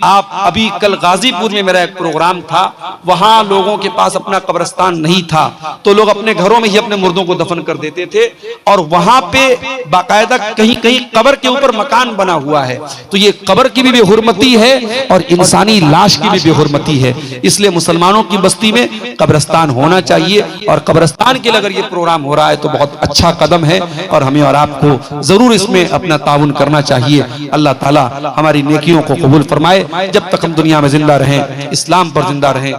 आप अभी कल गाजीपुर में मेरा एक प्रोग्राम था, वहां लोगों के पास अपना कब्रिस्तान नहीं था तो लोग अपने घरों में ही अपने मुर्दों को दफन कर देते थे, और वहां पे बाकायदा कहीं कहीं कब्र के ऊपर मकान बना हुआ है। तो ये कब्र की भी बेहुरमती है और इंसानी लाश की भी बेहुरमती है। इसलिए मुसलमानों की बस्ती में कब्रिस्तान होना चाहिए, और कब्रिस्तान के लिए अगर ये प्रोग्राम हो रहा है तो बहुत अच्छा कदम है, और हमें और आपको जरूर इसमें अपना ताउन करना चाहिए। अल्लाह ताला हमारी नेकियों को कबूल फरमाए, जब तक हम दुनिया में जिंदा रहें, इस्लाम पर जिंदा रहें।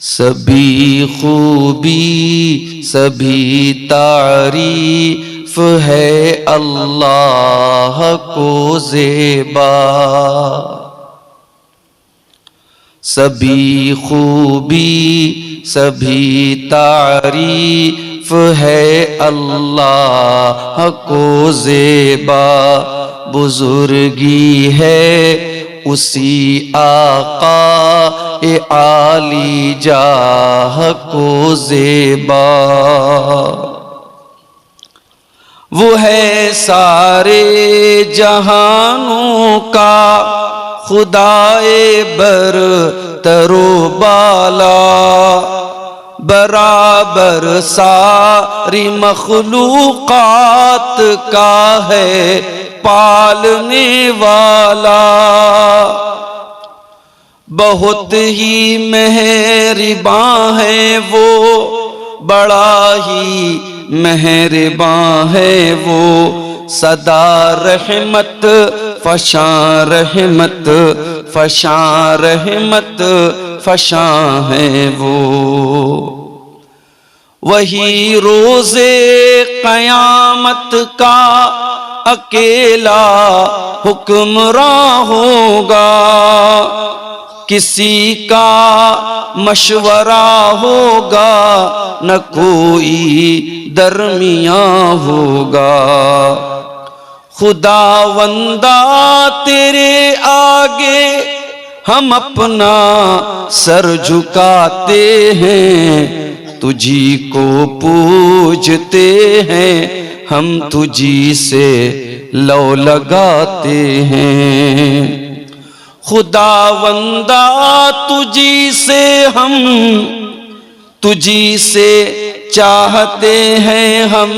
सभी खूबी सभी तारीफ है अल्लाह को ज़ेबा। सभी खूबी सभी तारीफ है अल्लाह को ज़ेबा। बुजुर्गी है उसी आका ए आली जाह को ज़ेबा। वो है सारे जहानों का खुदाए बर तरो बाला। बराबर सारी मखलूकात का है पालने वाला। बहुत ही मेहरबान है वो, बड़ा ही मेहरबान है वो। सदा रहमत फशा रहमत फशा रहमत फशा है वो। वही रोज़े क़यामत का अकेला हुक्मरान होगा। किसी का मशवरा होगा न कोई दरमियां होगा। खुदावंदा तेरे आगे हम अपना सर झुकाते हैं। तुझी को पूजते हैं हम, तुझी से लौ लगाते हैं। खुदावंदा तुझी से हम, तुझी से चाहते हैं हम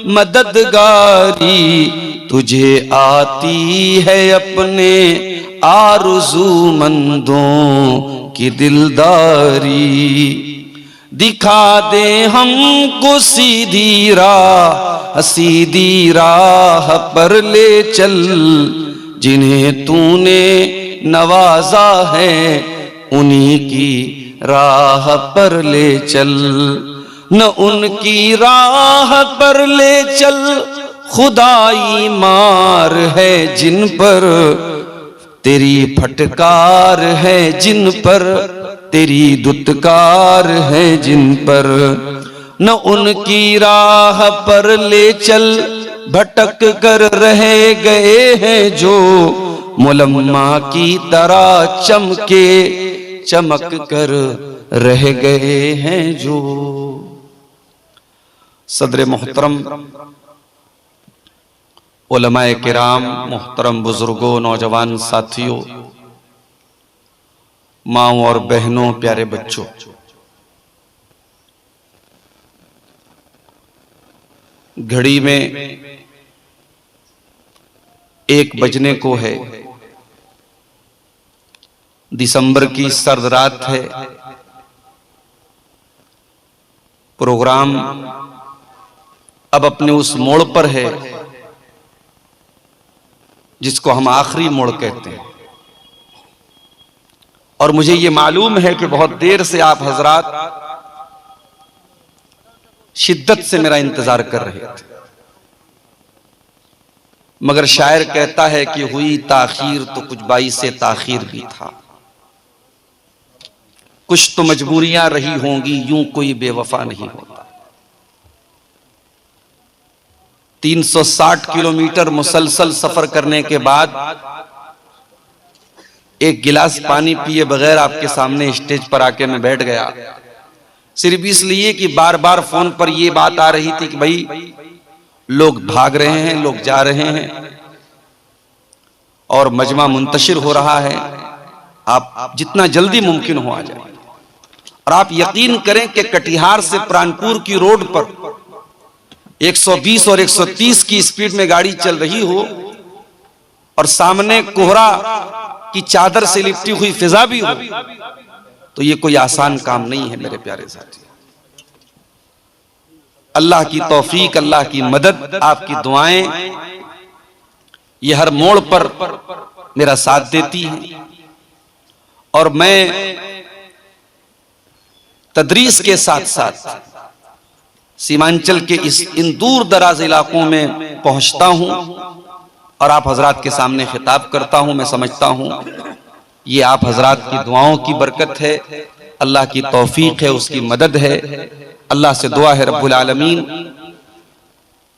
मददगारी। तुझे आती है अपने आरज़ूमंदों की दिलदारी। दिखा दे हमको सीधी राह पर ले चल। जिन्हें तूने नवाजा है उन्हीं की राह पर ले चल। न उनकी राह पर ले चल, खुदाई मार है जिन पर। तेरी फटकार है जिन पर, तेरी दुत्कार है जिन पर। न उनकी राह पर ले चल, भटक कर रह गए हैं जो। मुलम्मा की तरह चमके चमक कर रह गए हैं जो। सदर मोहतरम, उलमाए किराम, मोहतरम बुजुर्गों, नौजवान साथियों, माँओं और बहनों, प्यारे बच्चों, घड़ी में 1 बजने को है। दिसंबर की सर्द रात है। प्रोग्राम अब अपने उस मोड़ पर है जिसको हम आखिरी मोड़ कहते हैं। और मुझे ये मालूम है कि बहुत देर से आप हजरात शिद्दत से मेरा इंतजार कर रहे थे। मगर शायर कहता है कि हुई ताखीर तो कुछ बाइसे ताखीर भी था। कुछ तो मजबूरियां रही होंगी, यूं कोई बेवफा नहीं होता। 360 किलोमीटर मुसलसल सफर करने के बाद एक गिलास पानी पिए बगैर आपके सामने स्टेज पर आके मैं बैठ गया, सिर्फ इसलिए कि बार बार फोन पर यह बात आ रही थी कि भाई लोग भाग रहे हैं, लोग जा रहे हैं और मजमा मुंतशिर हो रहा है। आप जितना जल्दी मुमकिन हो आ जाए। और आप यकीन करें कि कटिहार से प्राणपुर की रोड पर 120 और 130 की स्पीड में गाड़ी चल रही हो और सामने कोहरा की चादर से लिपटी हुई फिजा भी हो, तो ये कोई आसान काम नहीं है मेरे प्यारे साथी। अल्लाह की तौफीक, अल्लाह की मदद, आपकी दुआएं ये हर मोड़ पर मेरा साथ देती हैं। और मैं तदरीस के साथ साथ सीमांचल के इन दूर दराज इलाकों में पहुंचता हूं और आप हजरात के सामने खिताब करता हूं। मैं समझता हूं ये आप हजरात की दुआओं की बरकत है, अल्लाह की तौफीक है, उसकी मदद है। अल्लाह से दुआ है रब्बुल आलमीन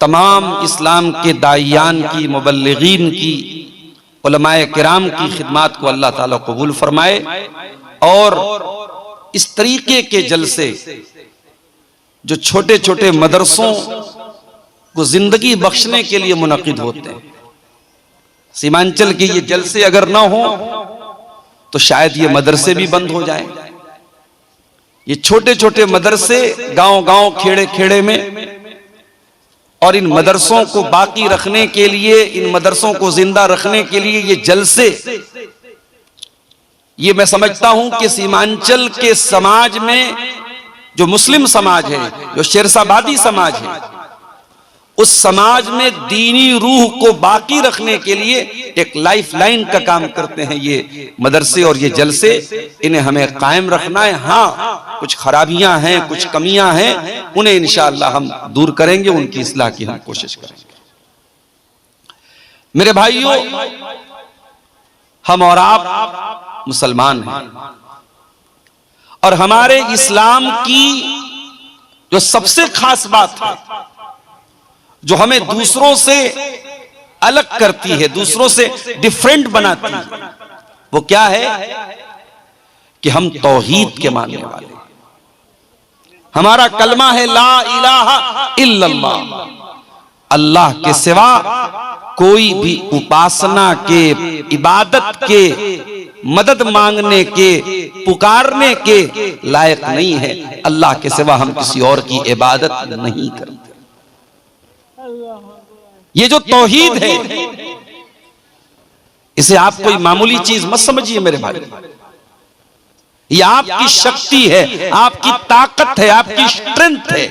तमाम इस्लाम के दाइयान की, मुबल्लिगीन की, उलमाए किराम की खिदमत को अल्लाह ताला कबूल फरमाए और इस तरीके के जलसे जो छोटे छोटे मदरसों को जिंदगी बख्शने के लिए मुनक्किद होते हैं, सीमांचल के ये जलसे अगर ना हो तो शायद ये मदरसे भी बंद हो जाएं। ये छोटे छोटे मदरसे गांव गांव, खेड़े खेड़े में, और इन मदरसों को बाकी रखने के लिए, इन मदरसों को जिंदा रखने के लिए ये जलसे, ये मैं समझता हूं कि सीमांचल के समाज में जो मुस्लिम समाज है, जो शेरशाबादी समाज है, उस समाज में दीनी रूह को बाकी रखने के लिए एक लाइफ लाइन का काम करते हैं ये मदरसे और ये जलसे। इन्हें हमें कायम रखना है। हाँ, कुछ खराबियां हैं, कुछ कमियां हैं, उन्हें इंशाअल्लाह हम दूर करेंगे, उनकी इस्लाह की हम कोशिश करेंगे। मेरे भाइयों, हम और आप मुसलमान हैं और हमारे इस्लाम की जो सबसे खास बात है, जो हमें दूसरों से अलग करती है, दूसरों से डिफरेंट बनाती है, वो क्या है कि हम तौहीद के मानने वाले। हमारा कलमा है ला इलाहा इल्लल्लाह, अल्लाह के सिवा कोई भी उपासना के, इबादत के, मदद मांगने के, पुकारने के लायक नहीं है। अल्लाह के सिवा हम किसी और की इबादत नहीं करते। ये जो तौहीद है, इसे आप कोई मामूली चीज मत समझिए मेरे भाई। ये आपकी शक्ति है, आपकी ताकत है, आपकी स्ट्रेंथ है।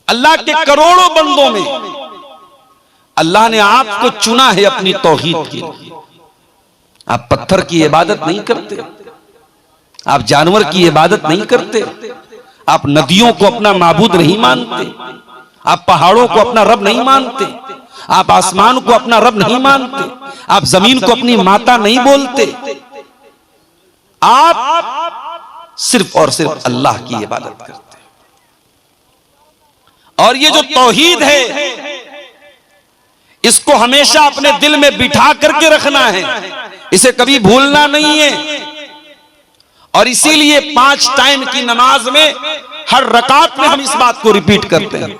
अल्लाह के करोड़ों बंदों में अल्लाह ने आपको चुना है अपनी तौहीद के लिए। आप पत्थर की इबादत नहीं करते, आप जानवर की इबादत नहीं करते, आप नदियों को अपना माबूद नहीं मानते, आप पहाड़ों को अपना रब नहीं मानते, आप आसमान को अपना रब नहीं मानते, आप जमीन को अपनी माता नहीं बोलते। आप सिर्फ और सिर्फ अल्लाह की इबादत करते हैं। और ये जो तौहीद है, इसको हमेशा अपने दिल में बिठा करके रखना है, इसे कभी भूलना नहीं है। और इसीलिए 5 टाइम की नमाज में हर रकात में हम इस बात को रिपीट करते हैं,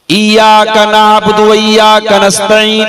इय्याका नअबुदु व इय्याका नस्तईन